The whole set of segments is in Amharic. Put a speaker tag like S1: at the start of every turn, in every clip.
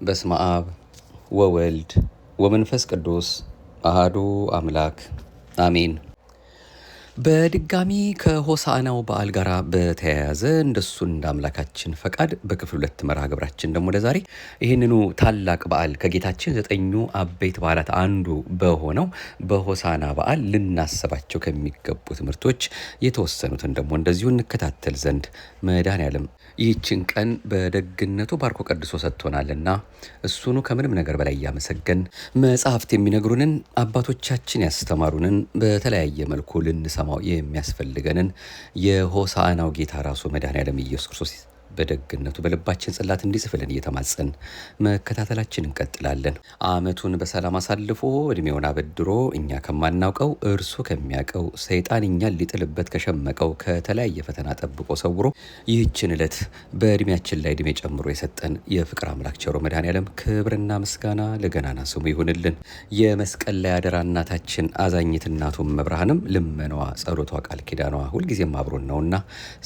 S1: በስመ አብ ወወልድ ወመንፈስ ቅዱስ አሐዱ አምላክ አሜን። በድጋሚ ከሆሳዕናው በዓል ጋር በተያያዘ እንደሱ እንደ አምላካችን ፈቃድ በክፍል 2 መርሃ ግብራችን ደግሞ ለዛሬ ይህንኑ ታላቅ በዓል ከጌታችን 9ኙ አበይት በዓላት አንዱ በሆነው በሆሳዕና በዓል ልናስባቸው ከሚገቡ ትምህርቶች የተወሰኑትን ደግሞ እንደዚሁ እንከታተል ዘንድ መድኃኔዓለም ይህችን ቀን በደግነቱ ባርኮ ቀድሶ ሰጥቶናልና እሱኑ ከምንም ነገር በላይ እያመሰገን መጽሐፍት የሚነግሩንን አባቶቻችን ያስተማሩንን በተለያየ መልኩ ልንሰማው የሚያስፈልገንን የሆሳዕናው ጌታ ራሱ መድኃኔዓለም ኢየሱስ ክርስቶስ በደግነቱ በልባችን ጽላት እንዲጽፍልን እየተማጸን መከታተላችን እንቀጥላለን። ዓመቱን በሰላም አሳልፎ እድሜውን አበድሮ እኛ ከማናውቀው እርሱ ከሚያውቀው ሰይጣን እኛን ሊጥልበት ከሸመቀው ከተለያየ ፈተና ጠብቆ ሰውሮ ይህችን ዕለት በእድሜያችን ላይ እድሜ ጨምሮ የሰጠን የፍቅር አምላክ ቸሮ መድኃኔዓለም ክብርና ምስጋና ለገናና ስሙ ይሁንልን። የመስቀል ላይ አደራ እናታችን አዛኝት እናቱም መብርሃንም ልመናዋ፣ ጸሎቷ፣ ቃል ኪዳኗ ሁልጊዜም አብሮን ነውና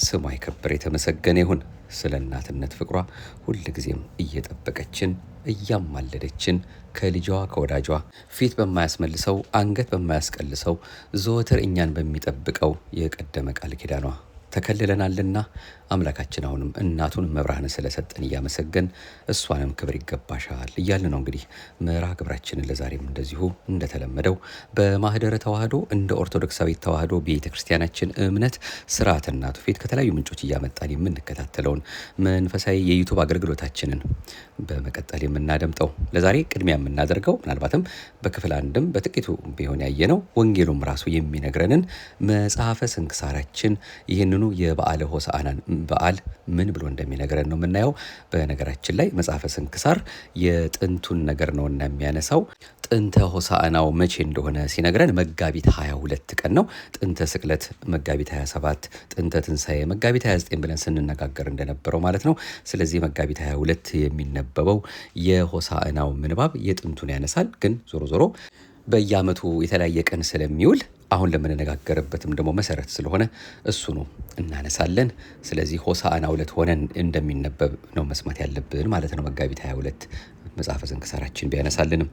S1: ስሟ የከበረ የተመሰገነ ይሁን። ስለ እናትነት ፍቅሯ ሁልጊዜም እየጠበቀችን እያማለደችን ከልጇ ከወዳጇ ፊት በማያስመልሰው አንገት በማያስቀልሰው ዘወትር እኛን በሚጠብቀው የቀደመ ቃል ኪዳኗ ተከልለናልና አምላካችን አሁንም እናቱን መብርሃንን ስለሰጠን እያመሰገን እሷንም ክብር ይገባሻል እያልን ነው። እንግዲህ መርሃ ግብራችንን ለዛሬም እንደዚሁ እንደተለመደው በማህደረ ተዋህዶ እንደ ኦርቶዶክሳዊት ተዋህዶ ቤተ ክርስቲያናችን እምነት ስርዓትና ትውፊት ከተለያዩ ምንጮች እያመጣን የምንከታተለውን መንፈሳዊ የዩቱብ አገልግሎታችንን በመቀጠል የምናደምጠው ለዛሬ ቅድሚያ የምናደርገው ምናልባትም በክፍል አንድም በጥቂቱ ቢሆን ያየነው ወንጌሉም ራሱ የሚነግረንን መጽሐፈ ስንክሳራችን ይህንኑ የበዓለ ሆሳዕናን በዓል ምን ብሎ እንደሚነግረን ነው የምናየው። በነገራችን ላይ መጽሐፈ ስንክሳር የጥንቱን ነገር ነውና የሚያነሳው ጥንተ ሆሳዕናው መቼ እንደሆነ ሲነግረን መጋቢት 22 ቀን ነው። ጥንተ ስቅለት መጋቢት 27፣ ጥንተ ትንሣኤ መጋቢት 29 ብለን ስንነጋገር እንደነበረው ማለት ነው። ስለዚህ መጋቢት 22 የሚነበበው የሆሳዕናው ምንባብ የጥንቱን ያነሳል። ግን ዞሮ ዞሮ በየዓመቱ የተለያየ ቀን ስለሚውል አሁን ለምንነጋገርበትም ደግሞ መሰረት ስለሆነ እሱኑ እናነሳለን። ስለዚህ ሆሳዕና ዕለት ሆነን እንደሚነበብ ነው መስማት ያለብን ማለት ነው። መጋቢት 22 መጽሐፈ ስንክሳራችን ቢያነሳልንም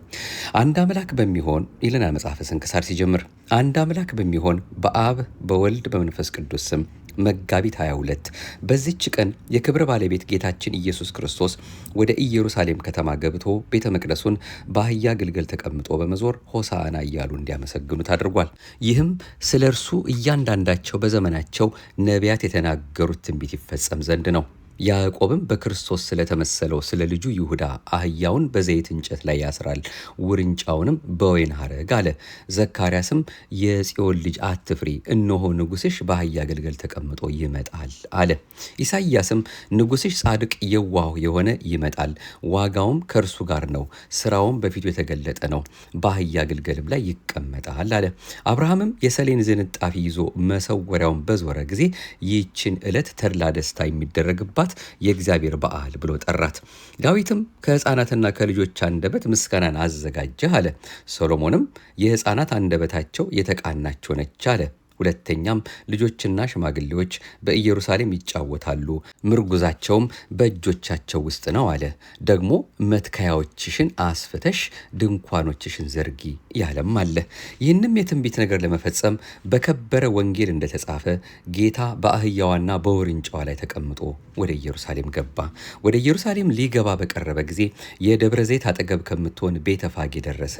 S1: አንድ አምላክ በሚሆን ይለናል መጽሐፈ ስንክሳር ሲጀምር። አንድ አምላክ በሚሆን በአብ በወልድ በመንፈስ ቅዱስ ስም መጋቢት 22 በዚች ቀን የክብር ባለቤት ጌታችን ኢየሱስ ክርስቶስ ወደ ኢየሩሳሌም ከተማ ገብቶ ቤተ መቅደሱን በአህያ ግልገል ተቀምጦ በመዞር ሆሳዕና እያሉ እንዲያመሰግኑት አድርጓል። ይህም ስለ እርሱ እያንዳንዳቸው በዘመናቸው ነቢያት የተናገሩት ትንቢት ይፈጸም ዘንድ ነው። ያዕቆብም በክርስቶስ ስለተመሰለው ስለ ልጁ ይሁዳ አህያውን በዘይት እንጨት ላይ ያስራል፣ ውርንጫውንም በወይን ሐረግ አለ። ዘካርያስም የጽዮን ልጅ አትፍሪ፣ እነሆ ንጉሥሽ በአህያ ግልገል ተቀምጦ ይመጣል አለ። ኢሳይያስም ንጉሥሽ ጻድቅ የዋህ የሆነ ይመጣል፣ ዋጋውም ከእርሱ ጋር ነው፣ ስራውም በፊቱ የተገለጠ ነው፣ በአህያ ግልገልም ላይ ይቀመጣል አለ። አብርሃምም የሰሌን ዝንጣፊ ይዞ መሰወሪያውን በዞረ ጊዜ ይህችን ዕለት ተድላ ደስታ የሚደረግባት የእግዚአብሔር በዓል ብሎ ጠራት። ዳዊትም ከሕፃናትና ከልጆች አንደበት ምስጋናን አዘጋጀ አለ። ሰሎሞንም የሕፃናት አንደበታቸው የተቃናች ሆነች አለ። ሁለተኛም ልጆችና ሽማግሌዎች በኢየሩሳሌም ይጫወታሉ፣ ምርጉዛቸውም በእጆቻቸው ውስጥ ነው አለ። ደግሞ መትከያዎችሽን አስፍተሽ ድንኳኖችሽን ዘርጊ ያለም አለ። ይህንም የትንቢት ነገር ለመፈጸም በከበረ ወንጌል እንደተጻፈ ጌታ በአህያዋና በውርንጫዋ ላይ ተቀምጦ ወደ ኢየሩሳሌም ገባ። ወደ ኢየሩሳሌም ሊገባ በቀረበ ጊዜ የደብረ ዘይት አጠገብ ከምትሆን ቤተፋጌ ደረሰ።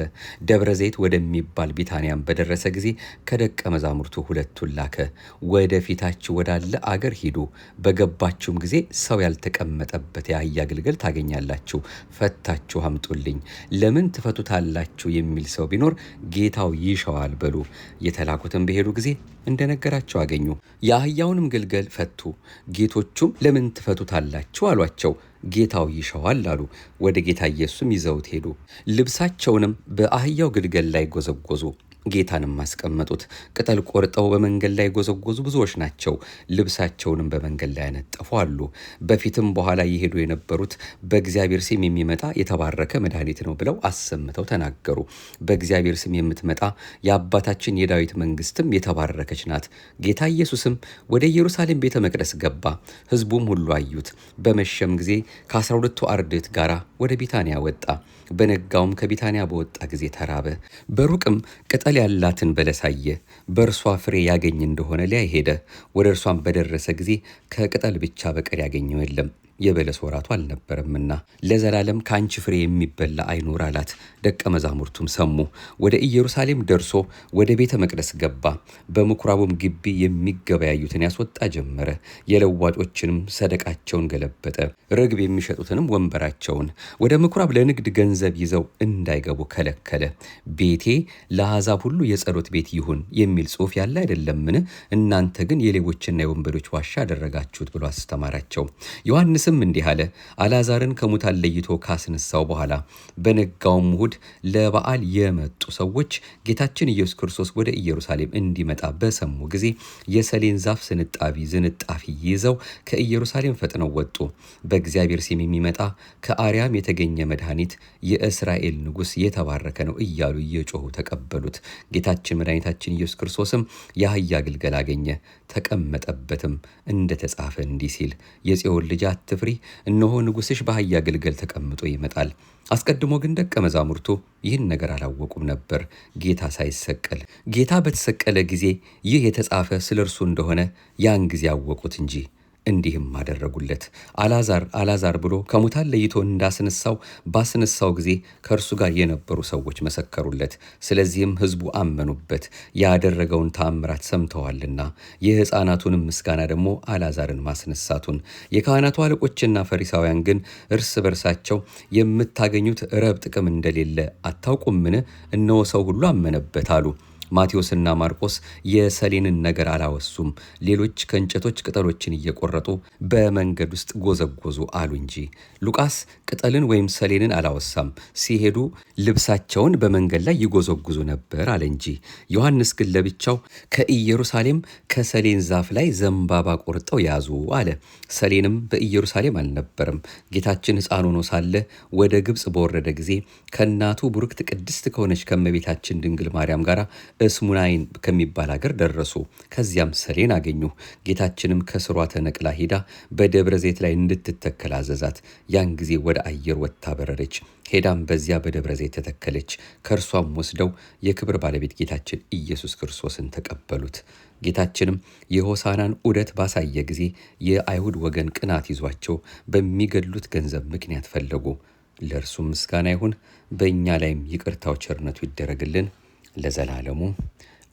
S1: ደብረ ዘይት ወደሚባል ቢታንያም በደረሰ ጊዜ ከደቀ መዛሙርቱ ሁለቱን ላከ። ወደ ፊታችሁ ወዳለ አገር ሂዱ፣ በገባችሁም ጊዜ ሰው ያልተቀመጠበት የአህያ ግልገል ታገኛላችሁ፣ ፈታችሁ አምጡልኝ። ለምን ትፈቱታላችሁ የሚል ሰው ቢኖር ጌታው ይሸዋል በሉ። የተላኩትን በሄዱ ጊዜ እንደነገራቸው አገኙ። የአህያውንም ግልገል ፈቱ። ጌቶቹም ለምን ትፈቱታላችሁ አሏቸው። ጌታው ይሸዋል አሉ። ወደ ጌታ ኢየሱስም ይዘውት ሄዱ። ልብሳቸውንም በአህያው ግልገል ላይ ጎዘጎዙ። ጌታንም አስቀመጡት። ቅጠል ቆርጠው በመንገድ ላይ ጎዘጎዙ ብዙዎች ናቸው። ልብሳቸውንም በመንገድ ላይ ያነጠፉ አሉ። በፊትም በኋላ የሄዱ የነበሩት በእግዚአብሔር ስም የሚመጣ የተባረከ መድኃኒት ነው ብለው አሰምተው ተናገሩ። በእግዚአብሔር ስም የምትመጣ የአባታችን የዳዊት መንግስትም የተባረከች ናት። ጌታ ኢየሱስም ወደ ኢየሩሳሌም ቤተ መቅደስ ገባ። ሕዝቡም ሁሉ አዩት። በመሸም ጊዜ ከ12ቱ አርድእት ጋር ወደ ቢታንያ ወጣ። በነጋውም ከቢታንያ በወጣ ጊዜ ተራበ። በሩቅም ቅጠል ያላትን በለስ አየ። በእርሷ ፍሬ ያገኝ እንደሆነ ሊያይ ሄደ። ወደ እርሷም በደረሰ ጊዜ ከቅጠል ብቻ በቀር ያገኘው የለም፣ የበለስ ወራቱ አልነበረምና። ለዘላለም ከአንቺ ፍሬ የሚበላ አይኑር አላት። ደቀ መዛሙርቱም ሰሙ። ወደ ኢየሩሳሌም ደርሶ ወደ ቤተ መቅደስ ገባ። በምኩራቡም ግቢ የሚገበያዩትን ያስወጣ ጀመረ። የለዋጮችንም ሰደቃቸውን ገለበጠ፣ ርግብ የሚሸጡትንም ወንበራቸውን። ወደ ምኩራብ ለንግድ ገንዘብ ይዘው እንዳይገቡ ከለከለ። ቤቴ ለአሕዛብ ሁሉ የጸሎት ቤት ይሁን የሚል ጽሑፍ ያለ አይደለምን? እናንተ ግን የሌቦችና የወንበዶች ዋሻ አደረጋችሁት ብሎ አስተማራቸው። ዮሐንስም እንዲህ አለ። አልዓዛርን ከሙታን ለይቶ ካስነሳው በኋላ በነጋውም እሁድ ለበዓል የመጡ ሰዎች ጌታችን ኢየሱስ ክርስቶስ ወደ ኢየሩሳሌም እንዲመጣ በሰሙ ጊዜ የሰሌን ዛፍ ዝንጣፊ ይዘው ከኢየሩሳሌም ፈጥነው ወጡ። በእግዚአብሔር ስም የሚመጣ ከአርያም የተገኘ መድኃኒት የእስራኤል ንጉሥ የተባረከ ነው እያሉ እየጮሁ ተቀበሉት። ጌታችን መድኃኒታችን ኢየሱስ ክርስቶስም የአህያ ግልገል አገኘ፣ ተቀመጠበትም። እንደተጻፈ እንዲህ ሲል የጽዮን ልጅ አትፍሪ፣ እነሆ ንጉሥሽ በአህያ ግልገል ተቀምጦ ይመጣል። አስቀድሞ ግን ደቀ መዛሙርቱ ይህን ነገር አላወቁም ነበር። ጌታ ሳይሰቀል ጌታ በተሰቀለ ጊዜ ይህ የተጻፈ ስለ እርሱ እንደሆነ ያን ጊዜ አወቁት እንጂ። እንዲህም አደረጉለት። አልዓዛር ብሎ ከሙታን ለይቶ እንዳስነሳው ባስነሳው ጊዜ ከእርሱ ጋር የነበሩ ሰዎች መሰከሩለት። ስለዚህም ሕዝቡ አመኑበት፣ ያደረገውን ተአምራት ሰምተዋልና። የሕፃናቱንም ምስጋና ደግሞ አልዓዛርን ማስነሳቱን። የካህናቱ አለቆችና ፈሪሳውያን ግን እርስ በርሳቸው የምታገኙት ረብ ጥቅም እንደሌለ አታውቁምን? እነሆ ሰው ሁሉ አመነበት አሉ። ማቴዎስና ማርቆስ የሰሌንን ነገር አላወሱም። ሌሎች ከእንጨቶች ቅጠሎችን እየቆረጡ በመንገድ ውስጥ ጎዘጎዙ አሉ እንጂ። ሉቃስ ቅጠልን ወይም ሰሌንን አላወሳም። ሲሄዱ ልብሳቸውን በመንገድ ላይ ይጎዘጉዙ ነበር አለ እንጂ። ዮሐንስ ግን ለብቻው ከኢየሩሳሌም ከሰሌን ዛፍ ላይ ዘንባባ ቆርጠው ያዙ አለ። ሰሌንም በኢየሩሳሌም አልነበረም። ጌታችን ሕፃን ሆኖ ሳለ ወደ ግብፅ በወረደ ጊዜ ከእናቱ ቡርክት ቅድስት ከሆነች ከእመቤታችን ድንግል ማርያም ጋር እስሙናይን ከሚባል ሀገር ደረሱ። ከዚያም ሰሌን አገኙ። ጌታችንም ከስሯ ተነቅላ ሄዳ በደብረ ዘይት ላይ እንድትተከል አዘዛት። ያን ጊዜ ወደ አየር ወጥታ በረረች። ሄዳም በዚያ በደብረ ዘይት ተተከለች። ከእርሷም ወስደው የክብር ባለቤት ጌታችን ኢየሱስ ክርስቶስን ተቀበሉት። ጌታችንም የሆሳናን ዑደት ባሳየ ጊዜ የአይሁድ ወገን ቅናት ይዟቸው በሚገድሉት ገንዘብ ምክንያት ፈለጉ። ለእርሱም ምስጋና ይሁን፣ በእኛ ላይም ይቅርታው ቸርነቱ ይደረግልን ለዘላለሙ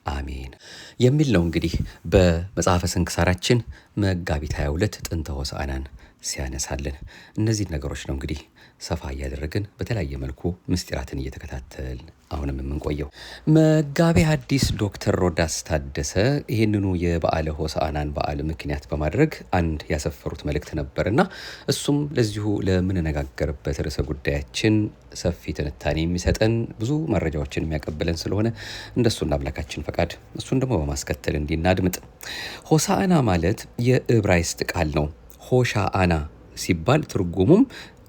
S1: አሜን የሚል ነው። እንግዲህ በመጽሐፈ ስንክሳራችን መጋቢት 22 ጥንተ ሆሳዕናን ሲያነሳልን እነዚህ ነገሮች ነው እንግዲህ ሰፋ እያደረግን በተለያየ መልኩ ምስጢራትን እየተከታተል አሁንም የምንቆየው። መጋቤ ሐዲስ ዶክተር ሮዳስ ታደሰ ይህንኑ የበዓለ ሆሳዕናን በዓል ምክንያት በማድረግ አንድ ያሰፈሩት መልእክት ነበርና እሱም ለዚሁ ለምንነጋገርበት ርዕሰ ጉዳያችን ሰፊ ትንታኔ የሚሰጠን ብዙ መረጃዎችን የሚያቀብለን ስለሆነ እንደሱና አምላካችን ፈቃድ እሱን ደግሞ በማስከተል እንዲናድምጥ። ሆሳዕና ማለት የዕብራይስጥ ቃል ነው። ሆሻአና ሲባል ትርጉሙም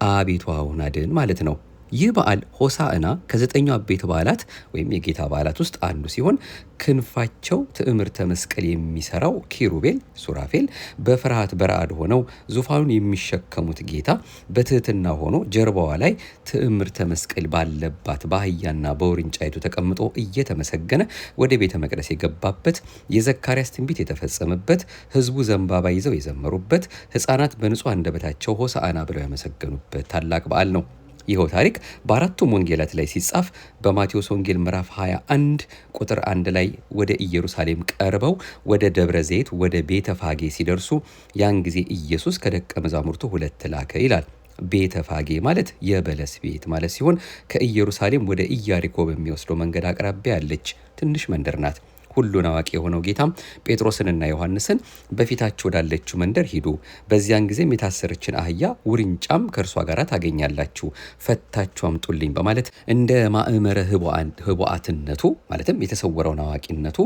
S1: አቤቱ አሁን አድን ማለት ነው። ይህ በዓል ሆሳዕና ከ9ኙ አበይት በዓላት ወይም የጌታ በዓላት ውስጥ አንዱ ሲሆን ክንፋቸው ትዕምርተ መስቀል የሚሰራው ኪሩቤል ሱራፌል በፍርሃት በረአድ ሆነው ዙፋኑን የሚሸከሙት ጌታ በትህትና ሆኖ ጀርባዋ ላይ ትዕምርተ መስቀል ባለባት በአህያና በውርንጫይቱ ተቀምጦ እየተመሰገነ ወደ ቤተ መቅደስ የገባበት፣ የዘካርያስ ትንቢት የተፈጸመበት፣ ሕዝቡ ዘንባባ ይዘው የዘመሩበት፣ ሕፃናት በንጹሕ አንደበታቸው ሆሳዕና ብለው ያመሰገኑበት ታላቅ በዓል ነው። ይኸው ታሪክ በአራቱም ወንጌላት ላይ ሲጻፍ በማቴዎስ ወንጌል ምዕራፍ 21 ቁጥር 1 ላይ ወደ ኢየሩሳሌም ቀርበው ወደ ደብረ ዘይት ወደ ቤተ ፋጌ ሲደርሱ ያን ጊዜ ኢየሱስ ከደቀ መዛሙርቱ 2 ላከ ይላል። ቤተ ፋጌ ማለት የበለስ ቤት ማለት ሲሆን ከኢየሩሳሌም ወደ ኢያሪኮ በሚወስደው መንገድ አቅራቢያ ያለች ትንሽ መንደር ናት። ሁሉን አዋቂ የሆነው ጌታም ጴጥሮስንና ዮሐንስን በፊታችሁ ወዳለችው መንደር ሂዱ፣ በዚያን ጊዜም የታሰረችን አህያ ውርንጫም ከእርሷ ጋር ታገኛላችሁ፣ ፈታችሁ አምጡልኝ በማለት እንደ ማእመረ ህቡአትነቱ ማለትም የተሰወረውን አዋቂነቱ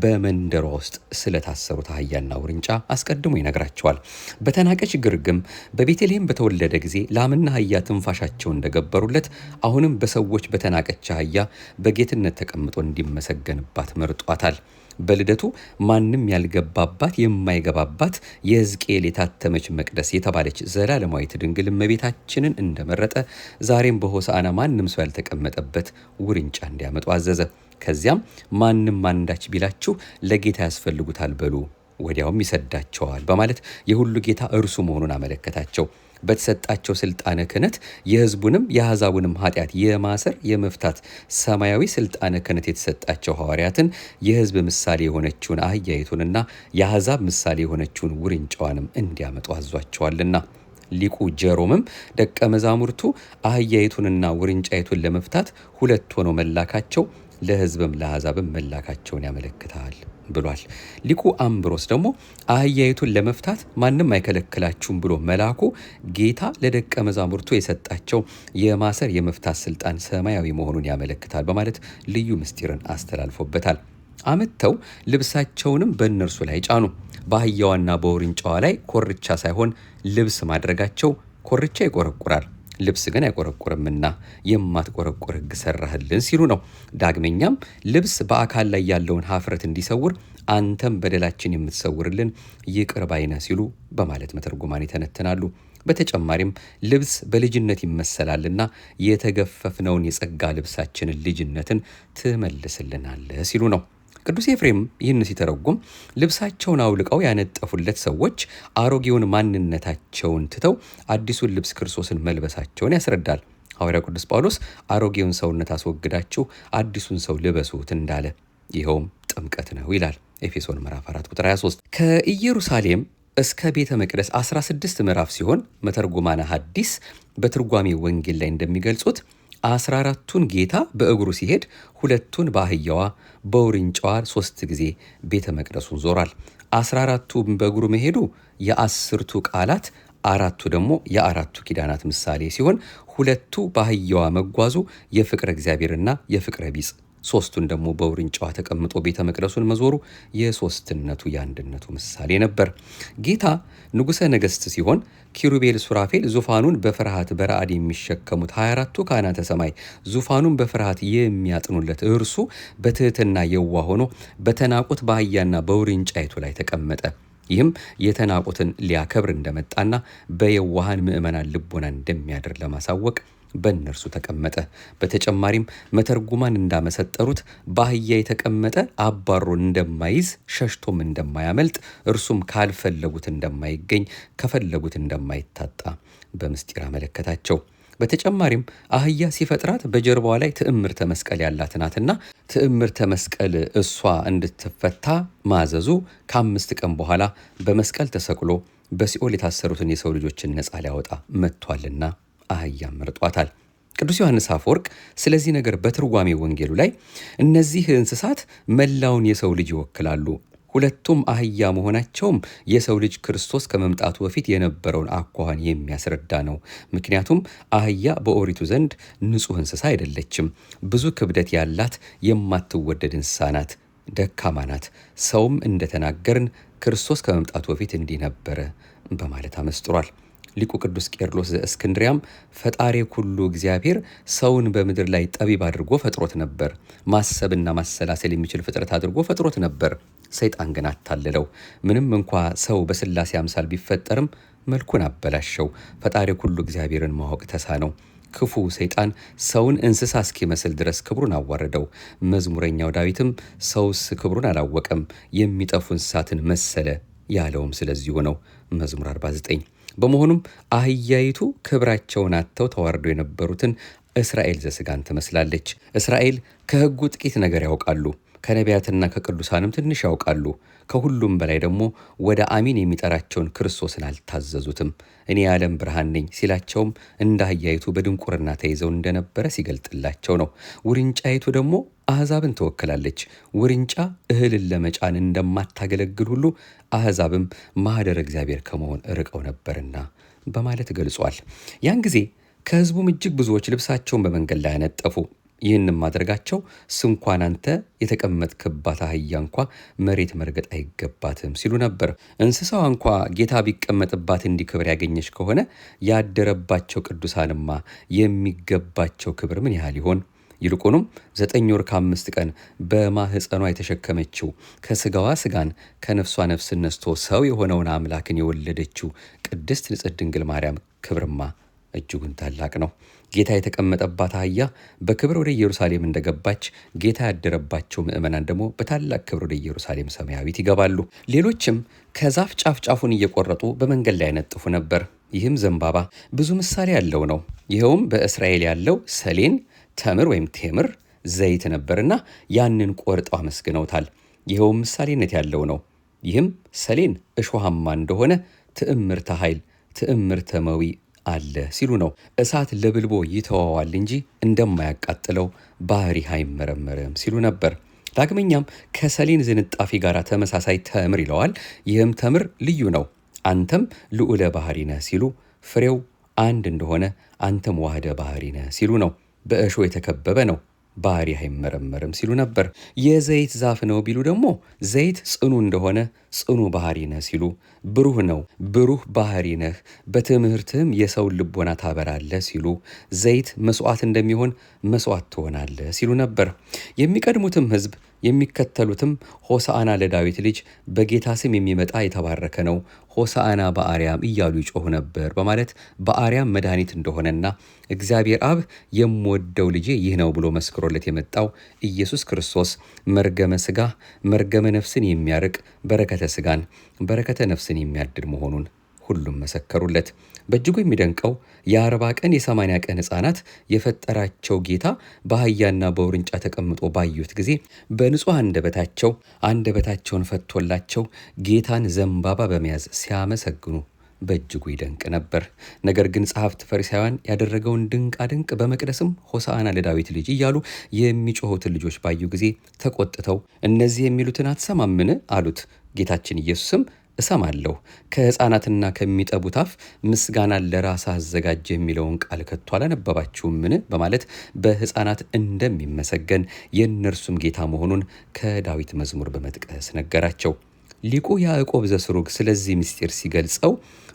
S1: በመንደሯ ውስጥ ስለታሰሩት አህያና ውርንጫ አስቀድሞ ይነግራቸዋል። በተናቀች ግርግም በቤተልሔም በተወለደ ጊዜ ላምና አህያ ትንፋሻቸውን እንደገበሩለት አሁንም በሰዎች በተናቀች አህያ በጌትነት ተቀምጦ እንዲመሰገንባት መርጧታል። በልደቱ ማንም ያልገባባት የማይገባባት የሕዝቅኤል የታተመች መቅደስ የተባለች ዘላለማዊት ድንግል እመቤታችንን እንደመረጠ ዛሬም በሆሳዕና ማንም ሰው ያልተቀመጠበት ውርንጫ እንዲያመጡ አዘዘ። ከዚያም ማንም አንዳች ቢላችሁ ለጌታ ያስፈልጉታል በሉ፣ ወዲያውም ይሰዳቸዋል በማለት የሁሉ ጌታ እርሱ መሆኑን አመለከታቸው። በተሰጣቸው ስልጣነ ክህነት የሕዝቡንም የአሕዛቡንም ኃጢአት የማሰር የመፍታት ሰማያዊ ስልጣነ ክህነት የተሰጣቸው ሐዋርያትን የሕዝብ ምሳሌ የሆነችውን አህያይቱንና የአሕዛብ ምሳሌ የሆነችውን ውርንጫዋንም እንዲያመጡ አዟቸዋልና። ሊቁ ጀሮምም ደቀ መዛሙርቱ አህያይቱንና ውርንጫይቱን ለመፍታት ሁለት ሆነው መላካቸው ለሕዝብም ለአሕዛብም መላካቸውን ያመለክታል ብሏል። ሊቁ አምብሮስ ደግሞ አህያይቱን ለመፍታት ማንም አይከለክላችሁም ብሎ መላኩ ጌታ ለደቀ መዛሙርቱ የሰጣቸው የማሰር የመፍታት ስልጣን ሰማያዊ መሆኑን ያመለክታል በማለት ልዩ ምስጢርን አስተላልፎበታል። አምጥተው ልብሳቸውንም በእነርሱ ላይ ጫኑ። በአህያዋና በውርንጫዋ ላይ ኮርቻ ሳይሆን ልብስ ማድረጋቸው ኮርቻ ይቆረቁራል፣ ልብስ ግን አይቆረቁርምና የማትቆረቁር ሕግ ሰራህልን ሲሉ ነው። ዳግመኛም ልብስ በአካል ላይ ያለውን ሀፍረት እንዲሰውር አንተም በደላችን የምትሰውርልን ይቅር ባይ ነህ ሲሉ በማለት መተርጉማን ይተነትናሉ። በተጨማሪም ልብስ በልጅነት ይመሰላልና የተገፈፍነውን የጸጋ ልብሳችንን ልጅነትን ትመልስልናለህ ሲሉ ነው። ቅዱስ ኤፍሬም ይህን ሲተረጉም ልብሳቸውን አውልቀው ያነጠፉለት ሰዎች አሮጌውን ማንነታቸውን ትተው አዲሱን ልብስ ክርስቶስን መልበሳቸውን ያስረዳል። ሐዋርያው ቅዱስ ጳውሎስ አሮጌውን ሰውነት አስወግዳችሁ አዲሱን ሰው ልበሱት እንዳለ ይኸውም ጥምቀት ነው ይላል ኤፌሶን ምዕራፍ 4 ቁጥር 23። ከኢየሩሳሌም እስከ ቤተ መቅደስ 16 ምዕራፍ ሲሆን መተርጉማነ ሐዲስ በትርጓሜ ወንጌል ላይ እንደሚገልጹት 14ቱን ጌታ በእግሩ ሲሄድ 2ቱን በአህያዋ በውርንጫዋ 3 ጊዜ ቤተ መቅደሱን ዞሯል። 14ቱ በእግሩ መሄዱ የ10ቱ ቃላት፣ 4ቱ ደግሞ የ4ቱ ኪዳናት ምሳሌ ሲሆን 2ቱ በአህያዋ መጓዙ የፍቅረ እግዚአብሔርና የፍቅረ ቢጽ፣ 3ቱን ደግሞ በውርንጫዋ ተቀምጦ ቤተ መቅደሱን መዞሩ የሶስትነቱ የአንድነቱ ምሳሌ ነበር። ጌታ ንጉሠ ነገሥት ሲሆን ኪሩቤል ሱራፌል ዙፋኑን በፍርሃት በረአድ የሚሸከሙት 24ቱ ካህናተ ሰማይ ዙፋኑን በፍርሃት የሚያጥኑለት እርሱ በትህትና የዋህ ሆኖ በተናቁት በአህያና በውርንጫይቱ ላይ ተቀመጠ። ይህም የተናቁትን ሊያከብር እንደመጣና በየዋሃን ምዕመናን ልቦና እንደሚያድር ለማሳወቅ በእነርሱ ተቀመጠ። በተጨማሪም መተርጉማን እንዳመሰጠሩት በአህያ የተቀመጠ አባሮን እንደማይዝ ሸሽቶም እንደማያመልጥ እርሱም ካልፈለጉት እንደማይገኝ ከፈለጉት እንደማይታጣ በምስጢር አመለከታቸው። በተጨማሪም አህያ ሲፈጥራት በጀርባዋ ላይ ትዕምርተ መስቀል ያላት ናትና ትዕምርተ መስቀል እሷ እንድትፈታ ማዘዙ ከ5 ቀን በኋላ በመስቀል ተሰቅሎ በሲኦል የታሰሩትን የሰው ልጆችን ነፃ ሊያወጣ መጥቷልና አህያ መርጧታል። ቅዱስ ዮሐንስ አፈወርቅ ስለዚህ ነገር በትርጓሜ ወንጌሉ ላይ እነዚህ እንስሳት መላውን የሰው ልጅ ይወክላሉ፣ ሁለቱም አህያ መሆናቸውም የሰው ልጅ ክርስቶስ ከመምጣቱ በፊት የነበረውን አኳኋን የሚያስረዳ ነው። ምክንያቱም አህያ በኦሪቱ ዘንድ ንጹሕ እንስሳ አይደለችም፣ ብዙ ክብደት ያላት የማትወደድ እንስሳ ናት፣ ደካማ ናት። ሰውም እንደተናገርን ክርስቶስ ከመምጣቱ በፊት እንዲህ ነበረ በማለት አመስጥሯል። ሊቁ ቅዱስ ቄርሎስ ዘእስክንድሪያም ፈጣሪ ኩሉ እግዚአብሔር ሰውን በምድር ላይ ጠቢብ አድርጎ ፈጥሮት ነበር፣ ማሰብና ማሰላሰል የሚችል ፍጥረት አድርጎ ፈጥሮት ነበር። ሰይጣን ግን አታለለው። ምንም እንኳ ሰው በሥላሴ አምሳል ቢፈጠርም መልኩን አበላሸው። ፈጣሪ ኩሉ እግዚአብሔርን ማወቅ ተሳነው። ክፉ ሰይጣን ሰውን እንስሳ እስኪመስል ድረስ ክብሩን አዋረደው። መዝሙረኛው ዳዊትም ሰውስ ክብሩን አላወቀም፣ የሚጠፉ እንስሳትን መሰለ ያለውም ስለዚሁ ነው። መዝሙር 49። በመሆኑም አህያይቱ ክብራቸውን አጥተው ተዋርደው የነበሩትን እስራኤል ዘሥጋን ትመስላለች። እስራኤል ከሕጉ ጥቂት ነገር ያውቃሉ። ከነቢያትና ከቅዱሳንም ትንሽ ያውቃሉ። ከሁሉም በላይ ደግሞ ወደ አሚን የሚጠራቸውን ክርስቶስን አልታዘዙትም። እኔ የዓለም ብርሃን ነኝ ሲላቸውም እንደ አህያይቱ በድንቁርና ተይዘው እንደነበረ ሲገልጥላቸው ነው። ውርንጫይቱ ደግሞ አሕዛብን ትወክላለች። ውርንጫ እህልን ለመጫን እንደማታገለግል ሁሉ አሕዛብም ማኅደረ እግዚአብሔር ከመሆን ርቀው ነበርና በማለት ገልጿል። ያን ጊዜ ከሕዝቡም እጅግ ብዙዎች ልብሳቸውን በመንገድ ላይ ያነጠፉ። ይህንም ማድረጋቸው ስንኳን አንተ የተቀመጥክባት አህያ እንኳ መሬት መርገጥ አይገባትም ሲሉ ነበር። እንስሳዋ እንኳ ጌታ ቢቀመጥባት እንዲህ ክብር ያገኘች ከሆነ ያደረባቸው ቅዱሳንማ የሚገባቸው ክብር ምን ያህል ይሆን? ይልቁንም 9 ወር ከ5 ቀን በማህፀኗ የተሸከመችው ከስጋዋ ስጋን ከነፍሷ ነፍስን ነስቶ ሰው የሆነውን አምላክን የወለደችው ቅድስት ንጽሕት ድንግል ማርያም ክብርማ እጅጉን ታላቅ ነው። ጌታ የተቀመጠባት አህያ በክብር ወደ ኢየሩሳሌም እንደገባች ጌታ ያደረባቸው ምእመናን ደግሞ በታላቅ ክብር ወደ ኢየሩሳሌም ሰማያዊት ይገባሉ። ሌሎችም ከዛፍ ጫፍ ጫፉን እየቆረጡ በመንገድ ላይ ያነጥፉ ነበር። ይህም ዘንባባ ብዙ ምሳሌ ያለው ነው። ይኸውም በእስራኤል ያለው ሰሌን፣ ተምር ወይም ቴምር ዘይት ነበርና ያንን ቆርጠው አመስግነውታል። ይኸውም ምሳሌነት ያለው ነው። ይህም ሰሌን እሾሃማ እንደሆነ ትዕምርተ ኃይል ትዕምርተ መዊ አለ ሲሉ ነው። እሳት ለብልቦ ይተዋዋል እንጂ እንደማያቃጥለው ባህሪህ አይመረመርም ሲሉ ነበር። ዳግመኛም ከሰሌን ዝንጣፊ ጋር ተመሳሳይ ተምር ይለዋል። ይህም ተምር ልዩ ነው። አንተም ልዑለ ባህሪ ነህ ሲሉ ፍሬው አንድ እንደሆነ አንተም ዋህደ ባህሪ ነህ ሲሉ ነው። በእሾህ የተከበበ ነው፣ ባህሪህ አይመረመርም ሲሉ ነበር። የዘይት ዛፍ ነው ቢሉ ደግሞ ዘይት ጽኑ እንደሆነ ጽኑ ባህሪ ነህ ሲሉ፣ ብሩህ ነው፣ ብሩህ ባህሪ ነህ፣ በትምህርትህም የሰውን ልቦና ታበራለህ ሲሉ፣ ዘይት መስዋዕት እንደሚሆን መስዋዕት ትሆናለህ ሲሉ ነበር። የሚቀድሙትም ሕዝብ የሚከተሉትም ሆሳዕና ለዳዊት ልጅ በጌታ ስም የሚመጣ የተባረከ ነው፣ ሆሳዕና በአርያም እያሉ ይጮሁ ነበር በማለት በአርያም መድኃኒት እንደሆነና እግዚአብሔር አብ የምወደው ልጄ ይህ ነው ብሎ መስክሮለት የመጣው ኢየሱስ ክርስቶስ መርገመ ሥጋ መርገመ ነፍስን የሚያርቅ በረከተ ሥጋን በረከተ ነፍስን የሚያድል መሆኑን ሁሉም መሰከሩለት። በእጅጉ የሚደንቀው የ40 ቀን የ80 ቀን ሕፃናት የፈጠራቸው ጌታ በአህያና በውርንጫ ተቀምጦ ባዩት ጊዜ በንጹሕ አንደበታቸውን ፈቶላቸው ጌታን ዘንባባ በመያዝ ሲያመሰግኑ በእጅጉ ይደንቅ ነበር። ነገር ግን ጸሐፍት ፈሪሳውያን ያደረገውን ድንቃ ድንቅ በመቅደስም ሆሳዕና ለዳዊት ልጅ እያሉ የሚጮሁትን ልጆች ባዩ ጊዜ ተቆጥተው እነዚህ የሚሉትን አትሰማምን አሉት። ጌታችን ኢየሱስም እሰማለሁ፣ ከሕፃናትና ከሚጠቡት አፍ ምስጋናን ለራስ አዘጋጀ የሚለውን ቃል ከቶ አላነበባችሁምን? በማለት በሕፃናት እንደሚመሰገን የእነርሱም ጌታ መሆኑን ከዳዊት መዝሙር በመጥቀስ ነገራቸው። ሊቁ ያዕቆብ ዘስሩግ ስለዚህ ምስጢር ሲገልጸው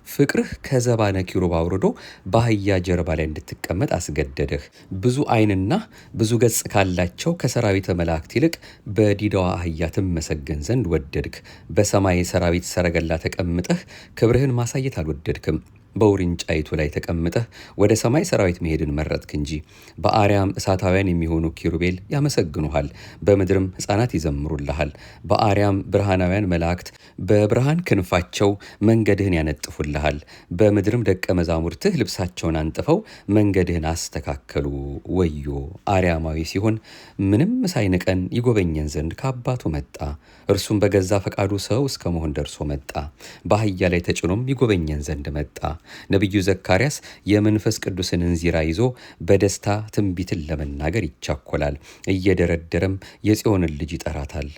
S1: ፍቅርህ ከዘባነ ኪሩብ አውርዶ በአህያ ጀርባ ላይ እንድትቀመጥ አስገደደህ። ብዙ ዓይንና ብዙ ገጽ ካላቸው ከሰራዊተ መላእክት ይልቅ በዲዳዋ አህያ ትመሰገን ዘንድ ወደድክ። በሰማይ ሰራዊት ሰረገላ ተቀምጠህ ክብርህን ማሳየት አልወደድክም። በውርንጫይቱ ላይ ተቀምጠህ ወደ ሰማይ ሰራዊት መሄድን መረጥክ እንጂ። በአርያም እሳታውያን የሚሆኑ ኪሩቤል ያመሰግኑሃል፣ በምድርም ሕፃናት ይዘምሩልሃል። በአርያም ብርሃናውያን መላእክት በብርሃን ክንፋቸው መንገድህን ያነጥፉልሃል። በምድርም ደቀ መዛሙርትህ ልብሳቸውን አንጥፈው መንገድህን አስተካከሉ። ወዮ አርያማዊ ሲሆን ምንም ሳይንቀን ይጎበኘን ዘንድ ከአባቱ መጣ። እርሱም በገዛ ፈቃዱ ሰው እስከ መሆን ደርሶ መጣ። በአህያ ላይ ተጭኖም ይጎበኘን ዘንድ መጣ። ነቢዩ ዘካርያስ የመንፈስ ቅዱስን እንዚራ ይዞ በደስታ ትንቢትን ለመናገር ይቻኮላል፣ እየደረደረም የጽዮንን ልጅ ይጠራታል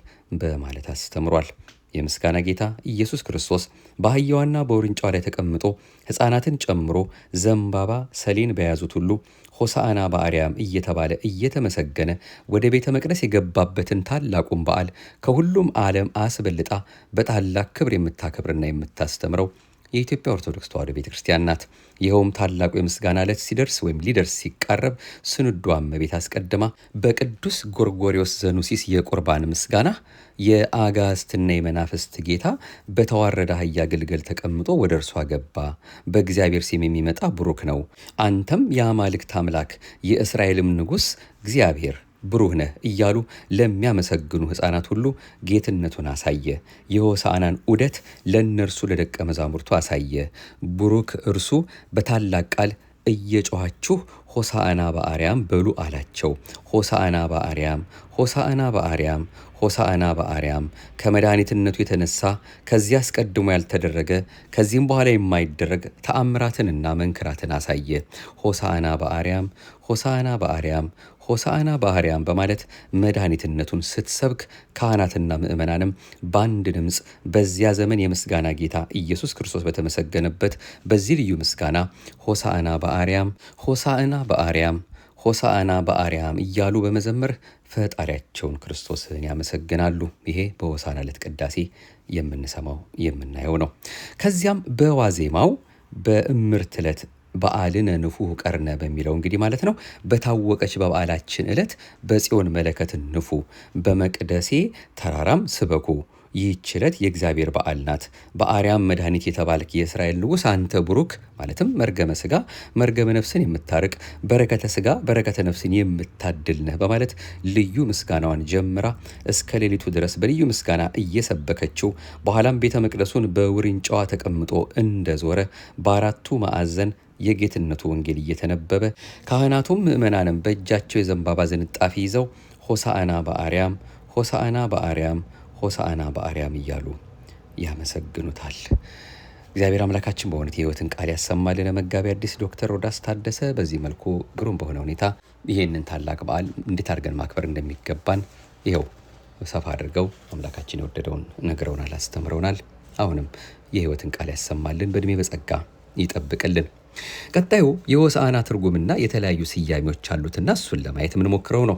S1: በማለት አስተምሯል። የምስጋና ጌታ ኢየሱስ ክርስቶስ በአህያዋና በውርንጫዋ ላይ ተቀምጦ ሕፃናትን ጨምሮ ዘንባባ ሰሌን በያዙት ሁሉ ሆሳዕና በአርያም እየተባለ እየተመሰገነ ወደ ቤተ መቅደስ የገባበትን ታላቁን በዓል ከሁሉም ዓለም አስበልጣ በታላቅ ክብር የምታከብርና የምታስተምረው የኢትዮጵያ ኦርቶዶክስ ተዋሕዶ ቤተ ክርስቲያን ናት። ይኸውም ታላቁ የምስጋና ዕለት ሲደርስ ወይም ሊደርስ ሲቃረብ ስንዷ እመቤት አስቀድማ በቅዱስ ጎርጎርዮስ ዘኑሲስ የቁርባን ምስጋና የአጋዕዝትና የመናፍስት ጌታ በተዋረደ አህያ ግልገል ተቀምጦ ወደ እርሷ ገባ። በእግዚአብሔር ስም የሚመጣ ቡሩክ ነው። አንተም የአማልክት አምላክ የእስራኤልም ንጉሥ እግዚአብሔር ብሩህ ነህ እያሉ ለሚያመሰግኑ ሕፃናት ሁሉ ጌትነቱን አሳየ። የሆሳዕናን ዑደት ለእነርሱ ለደቀ መዛሙርቱ አሳየ። ቡሩክ እርሱ በታላቅ ቃል እየጮኻችሁ ሆሳዕና በአርያም በሉ አላቸው። ሆሳዕና በአርያም ሆሳዕና በአርያም ሆሳዕና በአርያም ከመድኃኒትነቱ የተነሳ ከዚህ አስቀድሞ ያልተደረገ ከዚህም በኋላ የማይደረግ ተአምራትንና መንክራትን አሳየ። ሆሳዕና በአርያም ሆሳዕና በአርያም ሆሳዕና በአርያም በማለት መድኃኒትነቱን ስትሰብክ ካህናትና ምእመናንም በአንድ ድምፅ በዚያ ዘመን የምስጋና ጌታ ኢየሱስ ክርስቶስ በተመሰገነበት በዚህ ልዩ ምስጋና ሆሳዕና በአርያም ሆሳዕና በአርያም ሆሳዕና በአርያም እያሉ በመዘመር ፈጣሪያቸውን ክርስቶስን ያመሰግናሉ። ይሄ በሆሳዕና ዕለት ቅዳሴ የምንሰማው የምናየው ነው። ከዚያም በዋዜማው በእምርት ዕለት በዓልነ ንፉሕ ቀርነ በሚለው እንግዲህ ማለት ነው በታወቀች በበዓላችን ዕለት በጽዮን መለከትን ንፉ፣ በመቅደሴ ተራራም ስበኩ። ይህች ዕለት የእግዚአብሔር በዓል ናት። በአርያም መድኃኒት የተባልክ የእስራኤል ንጉሥ አንተ ቡሩክ፣ ማለትም መርገመ ሥጋ መርገመ ነፍስን የምታርቅ በረከተ ሥጋ በረከተ ነፍስን የምታድል ነህ በማለት ልዩ ምስጋናዋን ጀምራ እስከ ሌሊቱ ድረስ በልዩ ምስጋና እየሰበከችው በኋላም ቤተ መቅደሱን በውርንጫዋ ተቀምጦ እንደዞረ በአራቱ ማዕዘን የጌትነቱ ወንጌል እየተነበበ ካህናቱም ምእመናንም በእጃቸው የዘንባባ ዝንጣፊ ይዘው ሆሳዕና በአርያም ሆሳዕና በአርያም ሆሳዕና በአርያም እያሉ ያመሰግኑታል። እግዚአብሔር አምላካችን በእውነት የሕይወትን ቃል ያሰማልን። መጋቢ አዲስ ዶክተር ሮዳስ ታደሰ በዚህ መልኩ ግሩም በሆነ ሁኔታ ይህንን ታላቅ በዓል እንዴት አድርገን ማክበር እንደሚገባን ይኸው ሰፋ አድርገው አምላካችን የወደደውን ነግረውናል፣ አስተምረውናል። አሁንም የሕይወትን ቃል ያሰማልን፣ በዕድሜ በጸጋ ይጠብቅልን። ቀጣዩ የሆሳዕና ትርጉምና የተለያዩ ስያሜዎች አሉትና እሱን ለማየት የምንሞክረው ነው።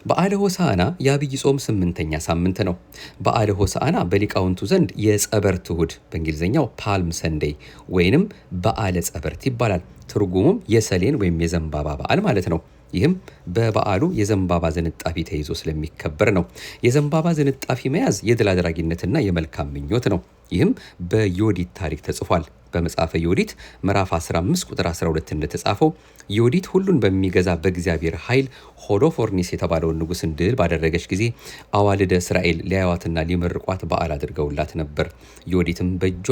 S1: በዓለ ሆሳዕና የአብይ ጾም 8ኛ ሳምንት ነው። በዓለ ሆሳዕና በሊቃውንቱ ዘንድ የጸበርት እሁድ በእንግሊዝኛው ፓልም ሰንዴይ ወይንም በዓለ ጸበርት ይባላል። ትርጉሙም የሰሌን ወይም የዘንባባ በዓል ማለት ነው። ይህም በበዓሉ የዘንባባ ዝንጣፊ ተይዞ ስለሚከበር ነው። የዘንባባ ዝንጣፊ መያዝ የድል አድራጊነትና የመልካም ምኞት ነው። ይህም በዮዲት ታሪክ ተጽፏል። በመጽሐፈ ዮዲት ምዕራፍ 15 ቁጥር 12 እንደተጻፈው ዮዲት ሁሉን በሚገዛ በእግዚአብሔር ኃይል ሆሎፎርኒስ የተባለውን ንጉሥን ድል ባደረገች ጊዜ አዋልደ እስራኤል ሊያዩዋትና ሊመርቋት በዓል አድርገውላት ነበር። ዮዲትም በእጇ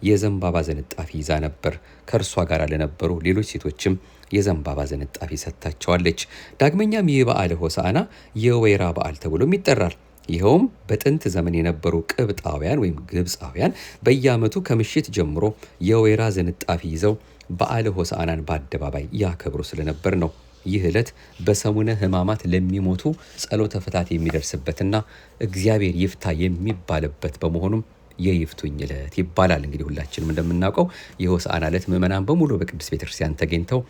S1: የዘንባባ ዝንጣፊ ይዛ ነበር። ከእርሷ ጋር ለነበሩ ሌሎች ሴቶችም የዘንባባ ዝንጣፊ ሰጥታቸዋለች። ዳግመኛም ይህ በዓለ ሆሳዕና የወይራ በዓል ተብሎም ይጠራል። ይኸውም በጥንት ዘመን የነበሩ ቅብጣውያን ወይም ግብፃውያን በየዓመቱ ከምሽት ጀምሮ የወይራ ዝንጣፊ ይዘው በዓለ ሆሳዕናን በአደባባይ ያከብሩ ስለነበር ነው። ይህ ዕለት በሰሙነ ሕማማት ለሚሞቱ ጸሎተ ፍታት የሚደርስበትና እግዚአብሔር ይፍታ የሚባልበት በመሆኑም የይፍቱኝ ዕለት ይባላል። እንግዲህ ሁላችንም እንደምናውቀው የሆሳዕና ዕለት ምእመናን በሙሉ በቅድስት ቤተክርስቲያን ተገኝተው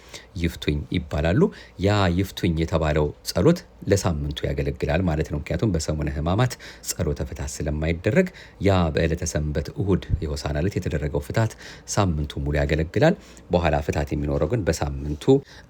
S1: ይፍቱኝ ይባላሉ። ያ ይፍቱኝ የተባለው ጸሎት ለሳምንቱ ያገለግላል ማለት ነው። ምክንያቱም በሰሙነ ሕማማት ጸሎተ ፍታት ስለማይደረግ ያ በዕለተ ሰንበት እሁድ የሆሳዕና ዕለት የተደረገው ፍታት ሳምንቱ ሙሉ ያገለግላል። በኋላ ፍታት የሚኖረው ግን በሳምንቱ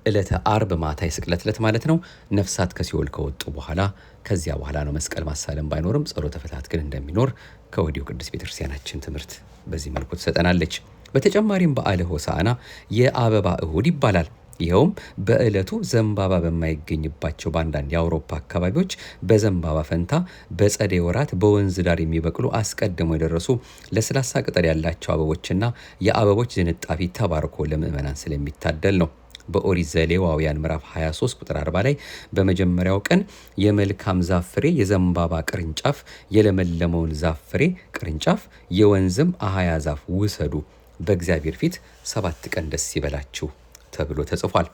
S1: ዕለተ አርብ ማታ የስቅለት ዕለት ማለት ነው። ነፍሳት ከሲኦል ከወጡ በኋላ ከዚያ በኋላ ነው። መስቀል ማሳለም ባይኖርም ጸሎተ ፍታት ግን እንደሚኖር ከወዲሁ ቅዱስ ቤተክርስቲያናችን ትምህርት በዚህ መልኩ ትሰጠናለች። በተጨማሪም በዓለ ሆሳዕና የአበባ እሁድ ይባላል። ይኸውም በዕለቱ ዘንባባ በማይገኝባቸው በአንዳንድ የአውሮፓ አካባቢዎች በዘንባባ ፈንታ በጸደይ ወራት በወንዝ ዳር የሚበቅሉ አስቀድመው የደረሱ ለስላሳ ቅጠል ያላቸው አበቦችና የአበቦች ዝንጣፊ ተባርኮ ለምእመናን ስለሚታደል ነው። በኦሪት ዘሌዋውያን ምዕራፍ 23 ቁጥር 40 ላይ በመጀመሪያው ቀን የመልካም ዛፍ ፍሬ የዘንባባ ቅርንጫፍ፣ የለመለመውን ዛፍ ፍሬ ቅርንጫፍ፣ የወንዝም አሃያ ዛፍ ውሰዱ፣ በእግዚአብሔር ፊት 7 ቀን ደስ ይበላችሁ ተብሎ ተጽፏል።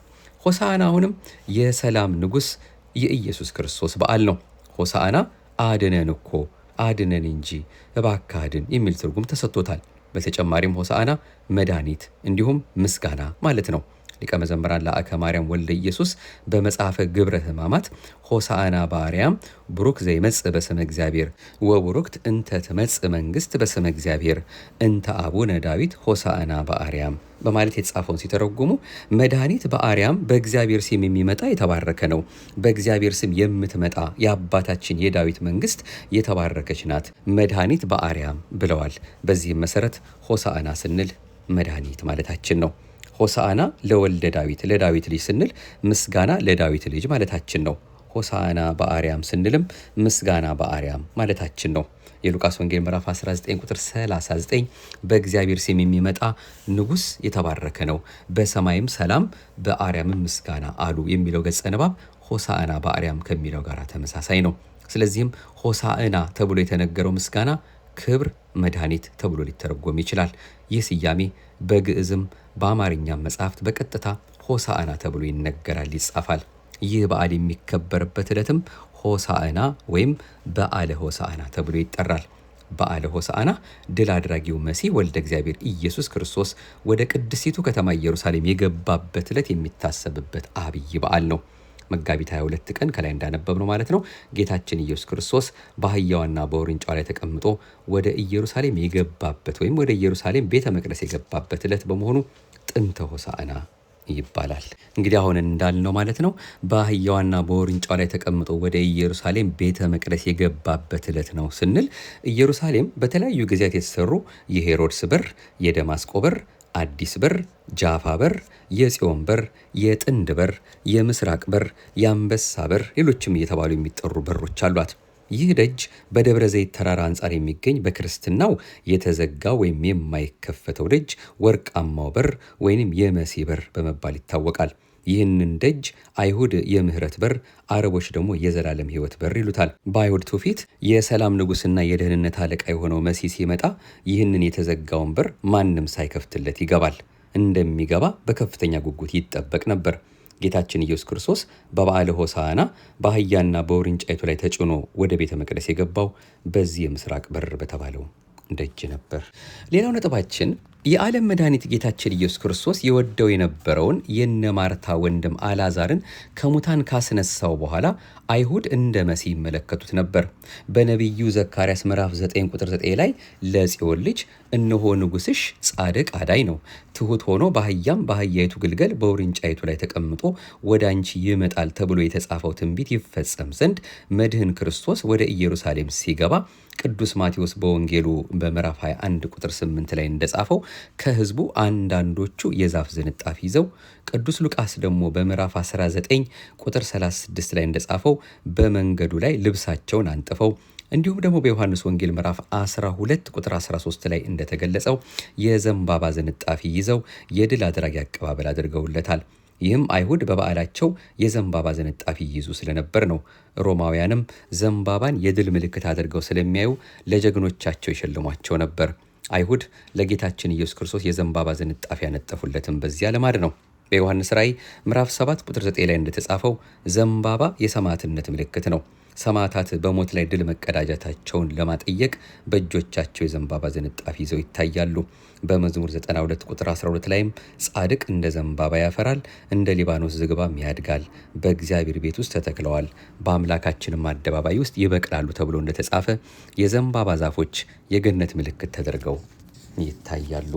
S1: ሆሳዕና አሁንም የሰላም ንጉሥ የኢየሱስ ክርስቶስ በዓል ነው። ሆሳዕና አድነን እኮ አድነን እንጂ እባክህ አድን የሚል ትርጉም ተሰጥቶታል። በተጨማሪም ሆሳዕና መድኃኒት እንዲሁም ምስጋና ማለት ነው። ሊቀ መዘምራን ለአከ ማርያም ወልደ ኢየሱስ በመጽሐፈ ግብረ ሕማማት ሆሳዕና በአርያም ቡሩክ ዘይመጽእ በስመ እግዚአብሔር ወቡሩክት እንተ ትመጽእ መንግሥት በስመ እግዚአብሔር እንተ አቡነ ዳዊት ሆሳዕና በአርያም በማለት የተጻፈውን ሲተረጉሙ መድኃኒት በአርያም በእግዚአብሔር ስም የሚመጣ የተባረከ ነው፣ በእግዚአብሔር ስም የምትመጣ የአባታችን የዳዊት መንግሥት የተባረከች ናት፣ መድኃኒት በአርያም ብለዋል። በዚህም መሰረት ሆሳዕና ስንል መድኃኒት ማለታችን ነው። ሆሳዕና ለወልደ ዳዊት ለዳዊት ልጅ ስንል ምስጋና ለዳዊት ልጅ ማለታችን ነው። ሆሳዕና በአርያም ስንልም ምስጋና በአርያም ማለታችን ነው። የሉቃስ ወንጌል ምዕራፍ 19 ቁጥር 39 በእግዚአብሔር ስም የሚመጣ ንጉሥ የተባረከ ነው፣ በሰማይም ሰላም በአርያምም ምስጋና አሉ የሚለው ገጸ ንባብ ሆሳዕና በአርያም ከሚለው ጋር ተመሳሳይ ነው። ስለዚህም ሆሳዕና ተብሎ የተነገረው ምስጋና ክብር፣ መድኃኒት ተብሎ ሊተረጎም ይችላል። ይህ ስያሜ በግዕዝም በአማርኛም መጽሐፍት በቀጥታ ሆሳዕና ተብሎ ይነገራል፣ ይጻፋል። ይህ በዓል የሚከበርበት ዕለትም ሆሳዕና ወይም በዓለ ሆሳዕና ተብሎ ይጠራል። በዓለ ሆሳዕና ድል አድራጊው መሲህ ወልደ እግዚአብሔር ኢየሱስ ክርስቶስ ወደ ቅድስቲቱ ከተማ ኢየሩሳሌም የገባበት ዕለት የሚታሰብበት አብይ በዓል ነው። መጋቢት 22 ቀን ከላይ እንዳነበብ ነው ማለት ነው። ጌታችን ኢየሱስ ክርስቶስ በአህያዋና በውርንጫዋ ላይ ተቀምጦ ወደ ኢየሩሳሌም የገባበት ወይም ወደ ኢየሩሳሌም ቤተ መቅደስ የገባበት ዕለት በመሆኑ ጥንተ ሆሳዕና ይባላል። እንግዲህ አሁን እንዳልነው ማለት ነው በአህያዋና በውርንጫዋ ላይ ተቀምጦ ወደ ኢየሩሳሌም ቤተ መቅደስ የገባበት ዕለት ነው ስንል ኢየሩሳሌም በተለያዩ ጊዜያት የተሰሩ የሄሮድስ በር፣ የደማስቆ በር፣ አዲስ በር፣ ጃፋ በር፣ የጽዮን በር፣ የጥንድ በር፣ የምስራቅ በር፣ የአንበሳ በር፣ ሌሎችም እየተባሉ የሚጠሩ በሮች አሏት። ይህ ደጅ በደብረ ዘይት ተራራ አንጻር የሚገኝ በክርስትናው የተዘጋ ወይም የማይከፈተው ደጅ ወርቃማው በር ወይም የመሲህ በር በመባል ይታወቃል። ይህንን ደጅ አይሁድ የምህረት በር፣ አረቦች ደግሞ የዘላለም ሕይወት በር ይሉታል። በአይሁድ ትውፊት የሰላም ንጉሥና የደህንነት አለቃ የሆነው መሲህ ሲመጣ ይህንን የተዘጋውን በር ማንም ሳይከፍትለት ይገባል። እንደሚገባ በከፍተኛ ጉጉት ይጠበቅ ነበር። ጌታችን ኢየሱስ ክርስቶስ በበዓለ ሆሳዕና በአህያና በውርንጫይቱ ላይ ተጭኖ ወደ ቤተ መቅደስ የገባው በዚህ የምስራቅ በር በተባለው ደጅ ነበር። ሌላው ነጥባችን የዓለም መድኃኒት ጌታችን ኢየሱስ ክርስቶስ የወደው የነበረውን የነ ማርታ ወንድም አልዓዛርን ከሙታን ካስነሳው በኋላ አይሁድ እንደ መሲህ ይመለከቱት ነበር። በነቢዩ ዘካርያስ ምዕራፍ 9 ቁጥር 9 ላይ ለጽዮን ልጅ እነሆ ንጉሥሽ ጻድቅ አዳኝ ነው፣ ትሑት ሆኖ በአህያም በአህያይቱ ግልገል በውርንጫይቱ ላይ ተቀምጦ ወደ አንቺ ይመጣል ተብሎ የተጻፈው ትንቢት ይፈጸም ዘንድ መድህን ክርስቶስ ወደ ኢየሩሳሌም ሲገባ ቅዱስ ማቴዎስ በወንጌሉ በምዕራፍ 21 ቁጥር 8 ላይ እንደጻፈው ከሕዝቡ አንዳንዶቹ የዛፍ ዝንጣፊ ይዘው፣ ቅዱስ ሉቃስ ደግሞ በምዕራፍ 19 ቁጥር 36 ላይ እንደጻፈው በመንገዱ ላይ ልብሳቸውን አንጥፈው፣ እንዲሁም ደግሞ በዮሐንስ ወንጌል ምዕራፍ 12 ቁጥር 13 ላይ እንደተገለጸው የዘንባባ ዝንጣፊ ይዘው የድል አድራጊ አቀባበል አድርገውለታል። ይህም አይሁድ በበዓላቸው የዘንባባ ዝንጣፊ ይይዙ ስለነበር ነው። ሮማውያንም ዘንባባን የድል ምልክት አድርገው ስለሚያዩ ለጀግኖቻቸው ይሸልሟቸው ነበር። አይሁድ ለጌታችን ኢየሱስ ክርስቶስ የዘንባባ ዝንጣፊ ያነጠፉለትም በዚያ ልማድ ነው። በዮሐንስ ራእይ ምዕራፍ 7 ቁጥር 9 ላይ እንደተጻፈው ዘንባባ የሰማዕትነት ምልክት ነው። ሰማዕታት በሞት ላይ ድል መቀዳጀታቸውን ለማጠየቅ በእጆቻቸው የዘንባባ ዝንጣፊ ይዘው ይታያሉ። በመዝሙር 92 ቁጥር 12 ላይም ጻድቅ እንደ ዘንባባ ያፈራል፣ እንደ ሊባኖስ ዝግባም ያድጋል፣ በእግዚአብሔር ቤት ውስጥ ተተክለዋል፣ በአምላካችንም አደባባይ ውስጥ ይበቅላሉ ተብሎ እንደተጻፈ የዘንባባ ዛፎች የገነት ምልክት ተደርገው ይታያሉ።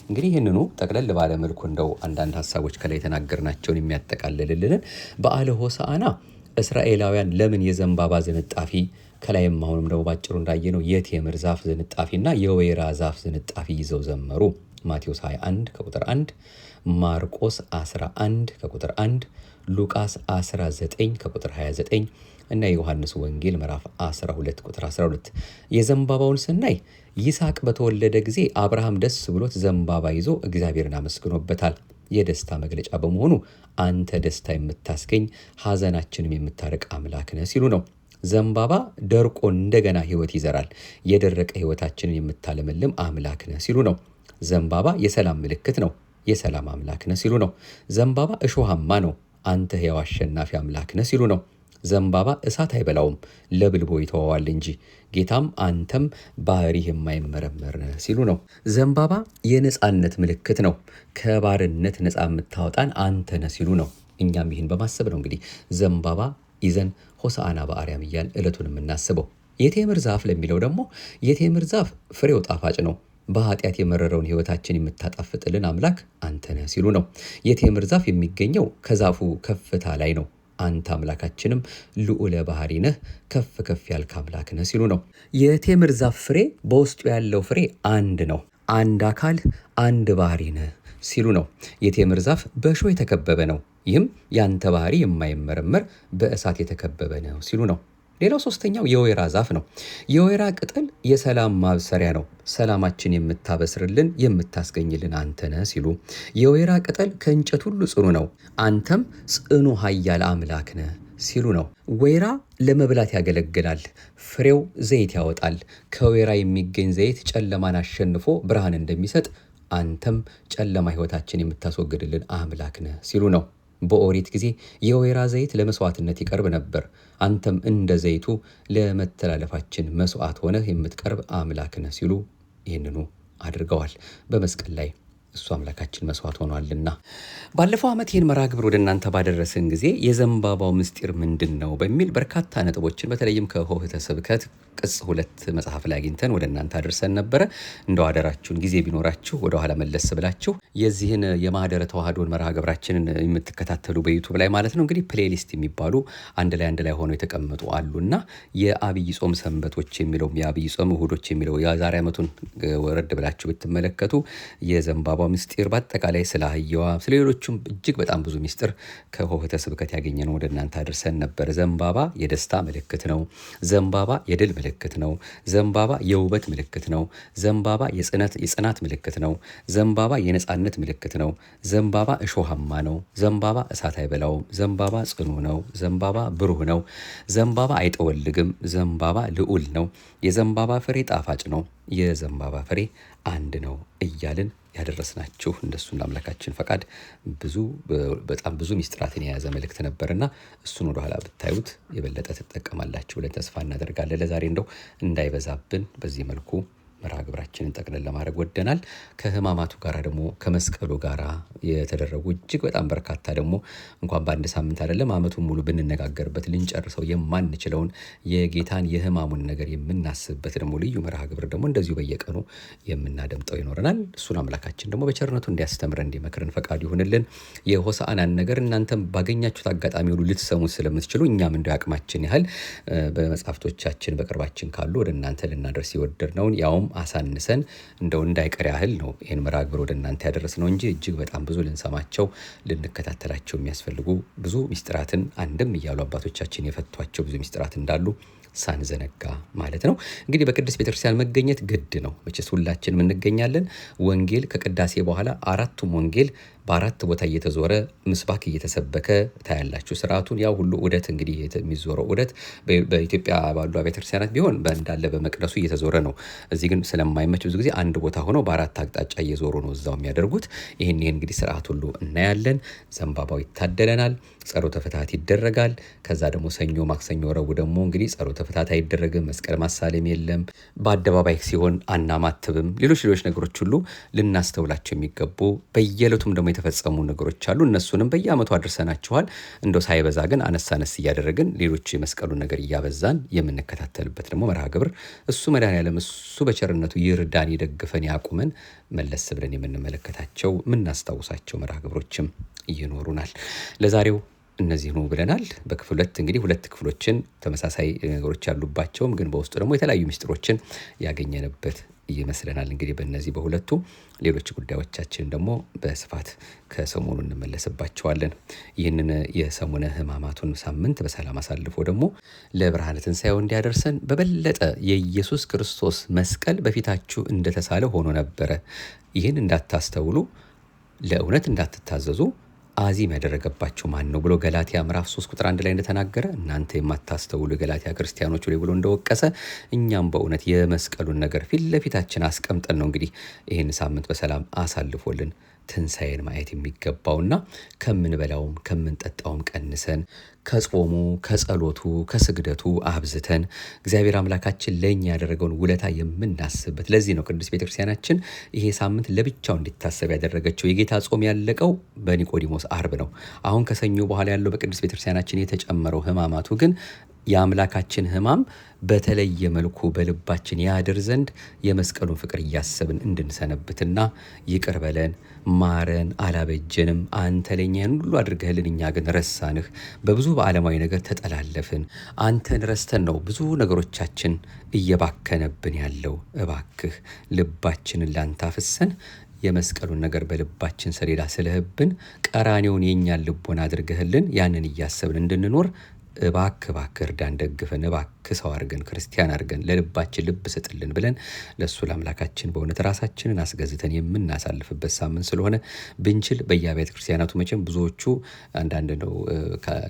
S1: እንግዲህ ይህንኑ ጠቅለል ባለ መልኩ እንደው አንዳንድ ሀሳቦች ከላይ የተናገርናቸውን የሚያጠቃልልልን በዓለ ሆሳዕና እስራኤላውያን ለምን የዘንባባ ዝንጣፊ ከላይም አሁንም ደግሞ ባጭሩ እንዳየነው የቴምር ዛፍ ዝንጣፊና የወይራ ዛፍ ዝንጣፊ ይዘው ዘመሩ? ማቴዎስ 21 ከቁጥር 1፣ ማርቆስ 11 ከቁጥር 1፣ ሉቃስ 19 ከቁጥር 29 እና የዮሐንስ ወንጌል ምዕራፍ 12 ቁጥር 12። የዘንባባውን ስናይ ይስሐቅ በተወለደ ጊዜ አብርሃም ደስ ብሎት ዘንባባ ይዞ እግዚአብሔርን አመስግኖበታል። የደስታ መግለጫ በመሆኑ አንተ ደስታ የምታስገኝ ሐዘናችንም የምታርቅ አምላክ ነህ ሲሉ ነው። ዘንባባ ደርቆ እንደገና ሕይወት ይዘራል፣ የደረቀ ሕይወታችንን የምታለመልም አምላክ ነህ ሲሉ ነው። ዘንባባ የሰላም ምልክት ነው፣ የሰላም አምላክ ነህ ሲሉ ነው። ዘንባባ እሾሃማ ነው፣ አንተ ሕያው አሸናፊ አምላክ ነህ ሲሉ ነው። ዘንባባ እሳት አይበላውም፣ ለብልቦ ይተወዋል እንጂ ጌታም አንተም ባህሪህ የማይመረመር ነህ ሲሉ ነው። ዘንባባ የነፃነት ምልክት ነው፣ ከባርነት ነፃ የምታወጣን አንተ ነህ ሲሉ ነው። እኛም ይህን በማሰብ ነው እንግዲህ ዘንባባ ይዘን ሆሳዕና በአርያም እያል ዕለቱን የምናስበው። የቴምር ዛፍ ለሚለው ደግሞ የቴምር ዛፍ ፍሬው ጣፋጭ ነው፣ በኃጢአት የመረረውን ሕይወታችን የምታጣፍጥልን አምላክ አንተ ነህ ሲሉ ነው። የቴምር ዛፍ የሚገኘው ከዛፉ ከፍታ ላይ ነው። አንተ አምላካችንም ልዑለ ባህሪ ነህ፣ ከፍ ከፍ ያልክ አምላክ ነህ ሲሉ ነው። የቴምር ዛፍ ፍሬ በውስጡ ያለው ፍሬ አንድ ነው፣ አንድ አካል አንድ ባህሪ ነህ ሲሉ ነው። የቴምር ዛፍ በእሾህ የተከበበ ነው፣ ይህም ያንተ ባህሪ የማይመረመር በእሳት የተከበበ ነው ሲሉ ነው። ሌላው ሶስተኛው የወይራ ዛፍ ነው። የወይራ ቅጠል የሰላም ማብሰሪያ ነው። ሰላማችን የምታበስርልን የምታስገኝልን አንተ ነህ ሲሉ፣ የወይራ ቅጠል ከእንጨት ሁሉ ጽኑ ነው፣ አንተም ጽኑ ኃያል አምላክ ነህ ሲሉ ነው። ወይራ ለመብላት ያገለግላል። ፍሬው ዘይት ያወጣል። ከወይራ የሚገኝ ዘይት ጨለማን አሸንፎ ብርሃን እንደሚሰጥ አንተም ጨለማ ሕይወታችን የምታስወግድልን አምላክ ነህ ሲሉ ነው። በኦሪት ጊዜ የወይራ ዘይት ለመስዋዕትነት ይቀርብ ነበር። አንተም እንደ ዘይቱ ለመተላለፋችን መስዋዕት ሆነህ የምትቀርብ አምላክ ነህ ሲሉ ይህንኑ አድርገዋል። በመስቀል ላይ እሱ አምላካችን መስዋዕት ሆኗልና። ባለፈው ዓመት ይህን መርሃ ግብር ወደ እናንተ ባደረስን ጊዜ የዘንባባው ምስጢር ምንድን ነው በሚል በርካታ ነጥቦችን በተለይም ከሆህተ ስብከት ቅጽ 2 መጽሐፍ ላይ አግኝተን ወደ እናንተ አድርሰን ነበረ። እንደው አደራችሁን ጊዜ ቢኖራችሁ ወደኋላ መለስ ብላችሁ የዚህን የማህደረ ተዋህዶን መርሃ ግብራችንን የምትከታተሉ በዩቱብ ላይ ማለት ነው እንግዲህ ፕሌሊስት የሚባሉ አንድ ላይ ሆነው የተቀመጡ አሉና የአብይ ጾም ሰንበቶች የሚለው የአብይ ጾም እሁዶች የሚለው የዛሬ ዓመቱን ወረድ ብላችሁ ብትመለከቱ የዘንባባ ምስጢር በአጠቃላይ ስለ አህያዋ ስለ ሌሎቹም እጅግ በጣም ብዙ ምስጢር ከሆህተ ስብከት ያገኘነው ወደ እናንተ አድርሰን ነበር። ዘንባባ የደስታ ምልክት ነው። ዘንባባ የድል ምልክት ነው። ዘንባባ የውበት ምልክት ነው። ዘንባባ የጽናት ምልክት ነው። ዘንባባ የነጻነት ምልክት ነው። ዘንባባ እሾሃማ ነው። ዘንባባ እሳት አይበላውም። ዘንባባ ጽኑ ነው። ዘንባባ ብሩህ ነው። ዘንባባ አይጠወልግም። ዘንባባ ልዑል ነው። የዘንባባ ፍሬ ጣፋጭ ነው። የዘንባባ ፍሬ አንድ ነው እያልን ያደረስናችሁ እንደሱ አምላካችን ፈቃድ በጣም ብዙ ሚስጥራትን የያዘ መልእክት ነበርና እሱን ወደኋላ ብታዩት የበለጠ ትጠቀማላችሁ ብለን ተስፋ እናደርጋለን። ለዛሬ እንደው እንዳይበዛብን በዚህ መልኩ መርሃ ግብራችንን ጠቅለን ለማድረግ ወደናል። ከህማማቱ ጋር ደግሞ ከመስቀሉ ጋር የተደረጉ እጅግ በጣም በርካታ ደግሞ እንኳን በአንድ ሳምንት አይደለም ዓመቱን ሙሉ ብንነጋገርበት ልንጨርሰው የማንችለውን የጌታን የህማሙን ነገር የምናስብበት ደግሞ ልዩ መርሃ ግብር ደግሞ እንደዚሁ በየቀኑ የምናደምጠው ይኖረናል። እሱን አምላካችን ደግሞ በቸርነቱ እንዲያስተምረን እንዲመክረን ፈቃዱ ይሁንልን። የሆሳዕናን ነገር እናንተም ባገኛችሁት አጋጣሚ ሁሉ ልትሰሙት ስለምትችሉ እኛም እንደ አቅማችን ያህል በመጽሐፍቶቻችን በቅርባችን ካሉ ወደ እናንተ ልናደርስ የወደድነውን ያውም አሳንሰን እንደው እንዳይቀር ያህል ነው ይህን መርሃ ግብር ወደ እናንተ ያደረስነው እንጂ እጅግ በጣም ብዙ ልንሰማቸው ልንከታተላቸው የሚያስፈልጉ ብዙ ሚስጥራትን አንድም እያሉ አባቶቻችን የፈቷቸው ብዙ ሚስጥራት እንዳሉ ሳንዘነጋ ማለት ነው። እንግዲህ በቅድስት ቤተክርስቲያን መገኘት ግድ ነው። መቼስ ሁላችንም እንገኛለን። ወንጌል ከቅዳሴ በኋላ አራቱም ወንጌል በአራት ቦታ እየተዞረ ምስባክ እየተሰበከ ታያላችሁ። ስርዓቱን ያው ሁሉ ዑደት እንግዲህ የሚዞረው ዑደት በኢትዮጵያ ባሉ ቤተክርስቲያናት ቢሆን እንዳለ በመቅደሱ እየተዞረ ነው። እዚህ ግን ስለማይመች ብዙ ጊዜ አንድ ቦታ ሆነው በአራት አቅጣጫ እየዞሩ ነው እዛው የሚያደርጉት። ይህን እንግዲህ ስርዓት ሁሉ እናያለን። ዘንባባው ይታደለናል። ጸሎተ ፍትሐት ይደረጋል። ከዛ ደግሞ ሰኞ፣ ማክሰኞ፣ ረቡዕ ደግሞ እንግዲህ ጸሎተ ፍትሐት አይደረግም። መስቀል ማሳለም የለም። በአደባባይ ሲሆን አናማትብም። ሌሎች ነገሮች ሁሉ ልናስተውላቸው የሚገቡ በየዕለቱም ደግሞ የተፈጸሙ ነገሮች አሉ። እነሱንም በየዓመቱ አድርሰናችኋል። እንደው ሳይበዛ ግን አነስ እያደረግን ሌሎች የመስቀሉን ነገር እያበዛን የምንከታተልበት ደግሞ መርሃ ግብር እሱ መድኃኔዓለም እሱ በቸርነቱ ይርዳን፣ ይደግፈን፣ ያቁመን መለስ ብለን የምንመለከታቸው የምናስታውሳቸው መርሃ ግብሮችም ይኖሩናል። ለዛሬው እነዚህ ነው ብለናል። በክፍል 2 እንግዲህ 2 ክፍሎችን ተመሳሳይ ነገሮች ያሉባቸውም ግን በውስጡ ደግሞ የተለያዩ ሚስጥሮችን ያገኘንበት ይመስለናል። እንግዲህ በእነዚህ በሁለቱ ሌሎች ጉዳዮቻችን ደግሞ በስፋት ከሰሞኑ እንመለስባቸዋለን። ይህንን የሰሙነ ሕማማቱን ሳምንት በሰላም አሳልፎ ደግሞ ለብርሃነ ትንሣኤው እንዲያደርሰን በበለጠ የኢየሱስ ክርስቶስ መስቀል በፊታችሁ እንደተሳለ ሆኖ ነበረ፣ ይህን እንዳታስተውሉ፣ ለእውነት እንዳትታዘዙ አዚም ያደረገባቸው ማን ነው ብሎ ገላትያ ምዕራፍ 3 ቁጥር 1 ላይ እንደተናገረ እናንተ የማታስተውሉ ገላትያ ክርስቲያኖች ብሎ እንደወቀሰ እኛም በእውነት የመስቀሉን ነገር ፊት ለፊታችን አስቀምጠን ነው እንግዲህ ይህን ሳምንት በሰላም አሳልፎልን ትንሣኤን ማየት የሚገባውና ከምንበላውም ከምንጠጣውም ቀንሰን ከጾሙ ከጸሎቱ ከስግደቱ አብዝተን እግዚአብሔር አምላካችን ለእኛ ያደረገውን ውለታ የምናስብበት። ለዚህ ነው ቅዱስ ቤተክርስቲያናችን ይሄ ሳምንት ለብቻው እንዲታሰብ ያደረገችው። የጌታ ጾም ያለቀው በኒቆዲሞስ አርብ ነው። አሁን ከሰኞ በኋላ ያለው በቅዱስ ቤተክርስቲያናችን የተጨመረው ሕማማቱ ግን የአምላካችን ሕማም በተለየ መልኩ በልባችን ያድር ዘንድ የመስቀሉን ፍቅር እያሰብን እንድንሰነብትና ይቅር በለን ማረን፣ አላበጀንም፣ አንተ ለእኛ ያን ሁሉ አድርገህልን እኛ ግን ረሳንህ፣ በብዙ በዓለማዊ ነገር ተጠላለፍን፣ አንተን ረስተን ነው ብዙ ነገሮቻችን እየባከነብን ያለው። እባክህ ልባችንን ላንተ አፍሰን የመስቀሉን ነገር በልባችን ሰሌዳ ስለህብን ቀራኔውን የእኛን ልቦና አድርገህልን ያንን እያሰብን እንድንኖር እባክህ እርዳን፣ ደግፈን፣ እባክህ ሰው አድርገን፣ ክርስቲያን አድርገን፣ ለልባችን ልብ ስጥልን ብለን ለእሱ ለአምላካችን በእውነት ራሳችንን አስገዝተን የምናሳልፍበት ሳምንት ስለሆነ ብንችል በየአብያተ ክርስቲያናቱ መቼም ብዙዎቹ አንዳንድ ነው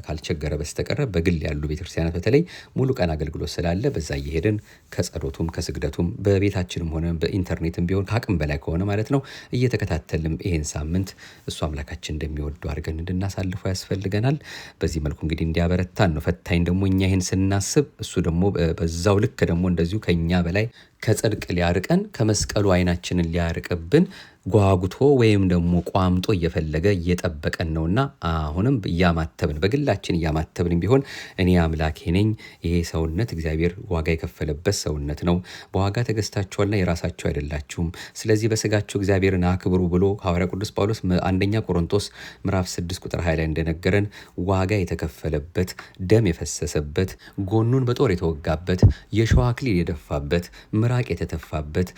S1: ካልቸገረ በስተቀረ በግል ያሉ ቤተክርስቲያናት በተለይ ሙሉ ቀን አገልግሎት ስላለ በዛ እየሄድን ከጸሎቱም ከስግደቱም በቤታችንም ሆነ በኢንተርኔትም ቢሆን ከአቅም በላይ ከሆነ ማለት ነው እየተከታተልም ይሄን ሳምንት እሱ አምላካችን እንደሚወዱ አድርገን እንድናሳልፈው ያስፈልገናል። በዚህ መልኩ እንግዲህ እንዲያበረታን ነው። ፈታኝ ደግሞ እኛ ይሄን ስናስብ እሱ ደግሞ በዛው ልክ ደግሞ እንደዚሁ ከኛ በላይ ከጽድቅ ሊያርቀን ከመስቀሉ አይናችንን ሊያርቅብን ጓጉቶ ወይም ደግሞ ቋምጦ እየፈለገ እየጠበቀን ነውና አሁንም እያማተብን በግላችን እያማተብን ቢሆን እኔ አምላኬ ነኝ፣ ይሄ ሰውነት እግዚአብሔር ዋጋ የከፈለበት ሰውነት ነው፣ በዋጋ ተገዝታችኋልና የራሳችሁ አይደላችሁም፣ ስለዚህ በስጋችሁ እግዚአብሔርን አክብሩ ብሎ ሐዋርያ ቅዱስ ጳውሎስ አንደኛ ቆሮንቶስ ምዕራፍ 6 ቁጥር 20 ላይ እንደነገረን ዋጋ የተከፈለበት ደም የፈሰሰበት ጎኑን በጦር የተወጋበት የሸዋ አክሊል የደፋበት ምራቅ የተተፋበት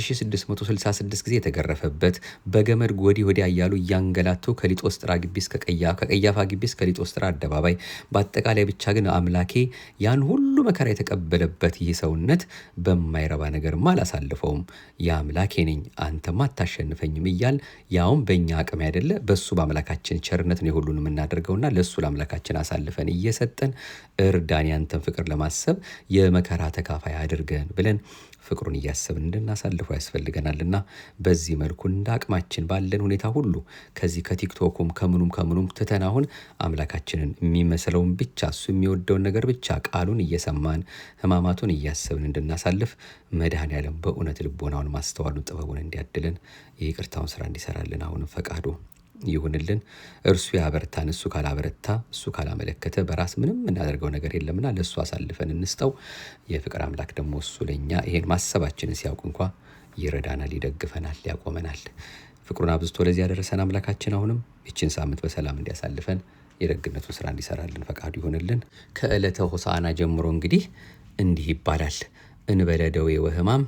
S1: 6666 ጊዜ የተገረፈበት በገመድ ወዲህ ወዲያ እያሉ እያንገላቱ ከሊጦስጥራ ግቢ እስከ ከቀያፋ ግቢ እስከ ሊጦስጥራ አደባባይ በአጠቃላይ ብቻ ግን አምላኬ ያን ሁሉ መከራ የተቀበለበት ይህ ሰውነት በማይረባ ነገርማ አላሳልፈውም፣ የአምላኬ ነኝ አንተማ አታሸንፈኝም እያል ያውም በእኛ አቅም አይደለ በሱ በአምላካችን ቸርነት ነው ሁሉን የምናደርገውና ለሱ ለአምላካችን አሳልፈን እየሰጠን እርዳን ያንተን ፍቅር ለማሰብ የመከራ ተካፋይ አድርገን ብለን ፍቅሩን እያሰብን እንድናሳልፈው ያስፈልገናልና በዚህ መልኩ እንደ አቅማችን ባለን ሁኔታ ሁሉ ከዚህ ከቲክቶኩም ከምኑም ትተን አሁን አምላካችንን የሚመስለውን ብቻ እሱ የሚወደውን ነገር ብቻ ቃሉን እየሰማን ሕማማቱን እያሰብን እንድናሳልፍ መድኃኔዓለም በእውነት ልቦናውን ማስተዋሉን ጥበቡን እንዲያድለን የይቅርታውን ስራ እንዲሰራልን አሁንም ፈቃዱ ይሁንልን። እርሱ ያበረታን። እሱ ካላበረታ እሱ ካላመለከተ በራስ ምንም እናደርገው ነገር የለምና ለእሱ አሳልፈን እንስጠው። የፍቅር አምላክ ደግሞ እሱ ለእኛ ይሄን ማሰባችንን ሲያውቅ እንኳ ይረዳናል፣ ይደግፈናል፣ ያቆመናል። ፍቅሩን አብዝቶ ለዚህ ያደረሰን አምላካችን አሁንም ይችን ሳምንት በሰላም እንዲያሳልፈን የደግነቱን ስራ እንዲሰራልን ፈቃዱ ይሁንልን። ከዕለተ ሆሳዕና ጀምሮ እንግዲህ እንዲህ ይባላል። እንበለ ደዌ ወሕማም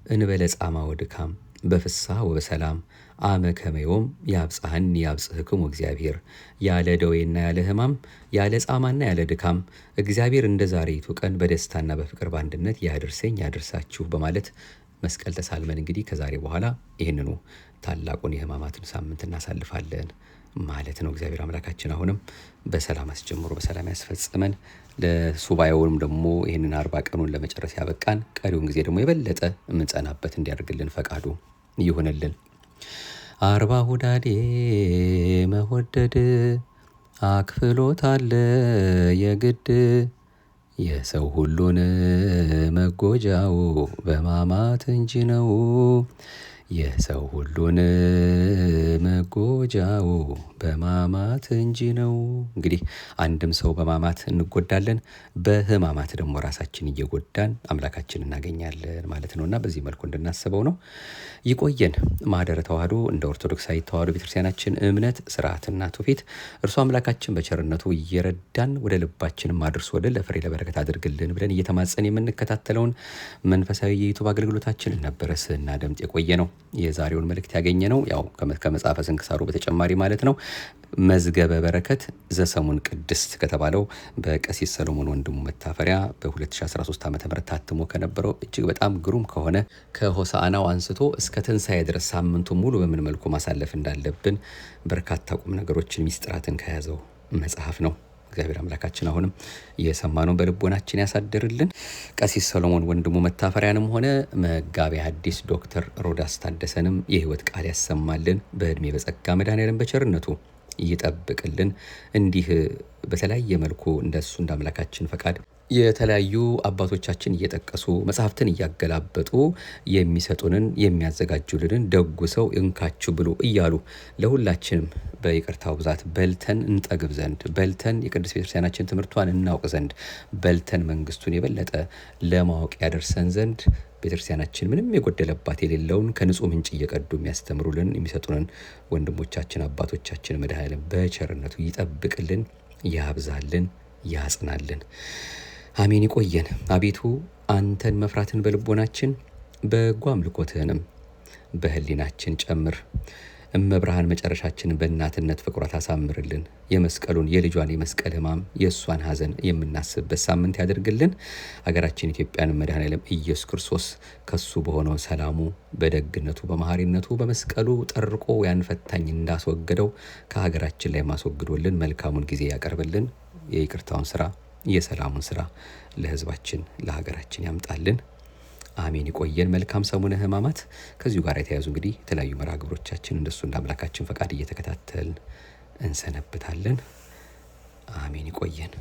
S1: እንበለ ጻማ ወድካም በፍስሐ ወበሰላም አመ ከመዮም ያብጽሐኒ ያብጽሕክሙ እግዚአብሔር። ያለ ደዌና ያለ ሕማም ያለ ጻማና ያለ ድካም እግዚአብሔር እንደ ዛሬይቱ ቀን በደስታና በፍቅር በአንድነት ያድርሰኝ ያድርሳችሁ በማለት መስቀል ተሳልመን እንግዲህ ከዛሬ በኋላ ይህንኑ ታላቁን የሕማማትን ሳምንት እናሳልፋለን ማለት ነው። እግዚአብሔር አምላካችን አሁንም በሰላም አስጀምሮ በሰላም ያስፈጽመን። ለሱባኤውንም ደግሞ ይህንን 40 ቀኑን ለመጨረስ ያበቃን፣ ቀሪውን ጊዜ ደግሞ የበለጠ የምንጸናበት እንዲያደርግልን ፈቃዱ ይሁንልን። 40 ሁዳዴ መወደድ አክፍሎት አለ የግድ የሰው ሁሉን መጎጃው በሕማማት እንጂ ነው። የሰው ሁሉን መጎጃው በሕማማት እንጂ ነው። እንግዲህ አንድም ሰው በሕማማት እንጎዳለን፣ በሕማማት ደግሞ ራሳችን እየጎዳን አምላካችን እናገኛለን ማለት ነውና በዚህ መልኩ እንድናስበው ነው። ይቆየን። ማኅደረ ተዋሕዶ እንደ ኦርቶዶክሳዊ ተዋሕዶ ቤተክርስቲያናችን እምነት ስርዓትና ትውፊት እርሱ አምላካችን በቸርነቱ እየረዳን ወደ ልባችንም አድርሶ ወደ ለፍሬ ለበረከት አድርግልን ብለን እየተማጸን የምንከታተለውን መንፈሳዊ የዩቱብ አገልግሎታችን ነበረ ስናደምጥ የቆየ ነው። የዛሬውን መልእክት ያገኘ ነው ያው ከመጽሐፈ ስንክሳሩ በተጨማሪ ማለት ነው መዝገበ በረከት ዘሰሙን ቅድስት ከተባለው በቀሲስ ሰሎሞን ወንድሙ መታፈሪያ በ2013 ዓ.ም ታትሞ ከነበረው እጅግ በጣም ግሩም ከሆነ ከሆሳዕናው አንስቶ እስከ ትንሣኤ ድረስ ሳምንቱ ሙሉ በምን መልኩ ማሳለፍ እንዳለብን በርካታ ቁም ነገሮችን ሚስጥራትን ከያዘው መጽሐፍ ነው። እግዚአብሔር አምላካችን አሁንም የሰማነውን በልቦናችን ያሳድርልን። ቀሲስ ሰሎሞን ወንድሙ መታፈሪያንም ሆነ መጋቤ ሐዲስ ዶክተር ሮዳስ ታደሰንም የሕይወት ቃል ያሰማልን። በዕድሜ በጸጋ መድኃኔዓለም በቸርነቱ ይጠብቅልን። እንዲህ በተለያየ መልኩ እንደሱ እንደ አምላካችን ፈቃድ የተለያዩ አባቶቻችን እየጠቀሱ መጽሐፍትን እያገላበጡ የሚሰጡንን የሚያዘጋጁልንን ደጉ ሰው እንካችሁ ብሎ እያሉ ለሁላችንም በይቅርታው ብዛት በልተን እንጠግብ ዘንድ በልተን የቅዱስ ቤተክርስቲያናችን ትምህርቷን እናውቅ ዘንድ በልተን መንግስቱን የበለጠ ለማወቅ ያደርሰን ዘንድ ቤተክርስቲያናችን ምንም የጎደለባት የሌለውን ከንጹህ ምንጭ እየቀዱ የሚያስተምሩልን የሚሰጡንን ወንድሞቻችን አባቶቻችን መድኃኔዓለም በቸርነቱ ይጠብቅልን፣ ያብዛልን፣ ያጽናልን። አሜን። ይቆየን። አቤቱ አንተን መፍራትን በልቦናችን በጎ አምልኮትህንም በህሊናችን ጨምር። እመብርሃን መጨረሻችንን በእናትነት ፍቅሯ ታሳምርልን። የመስቀሉን የልጇን የመስቀል ሕማም የእሷን ሐዘን የምናስብበት ሳምንት ያደርግልን። ሀገራችን ኢትዮጵያን መድኃኔዓለም ኢየሱስ ክርስቶስ ከሱ በሆነው ሰላሙ በደግነቱ በመሐሪነቱ በመስቀሉ ጠርቆ ያን ፈታኝ እንዳስወገደው ከሀገራችን ላይ ማስወግዶልን መልካሙን ጊዜ ያቀርብልን። የይቅርታውን ስራ የሰላሙን ስራ ለህዝባችን ለሀገራችን ያምጣልን። አሜን። ይቆየን። መልካም ሰሙነ ሕማማት። ከዚሁ ጋር የተያዙ እንግዲህ የተለያዩ መርሃ ግብሮቻችን እንደሱ እንደ አምላካችን ፈቃድ እየተከታተልን እንሰነብታለን። አሜን። ይቆየን።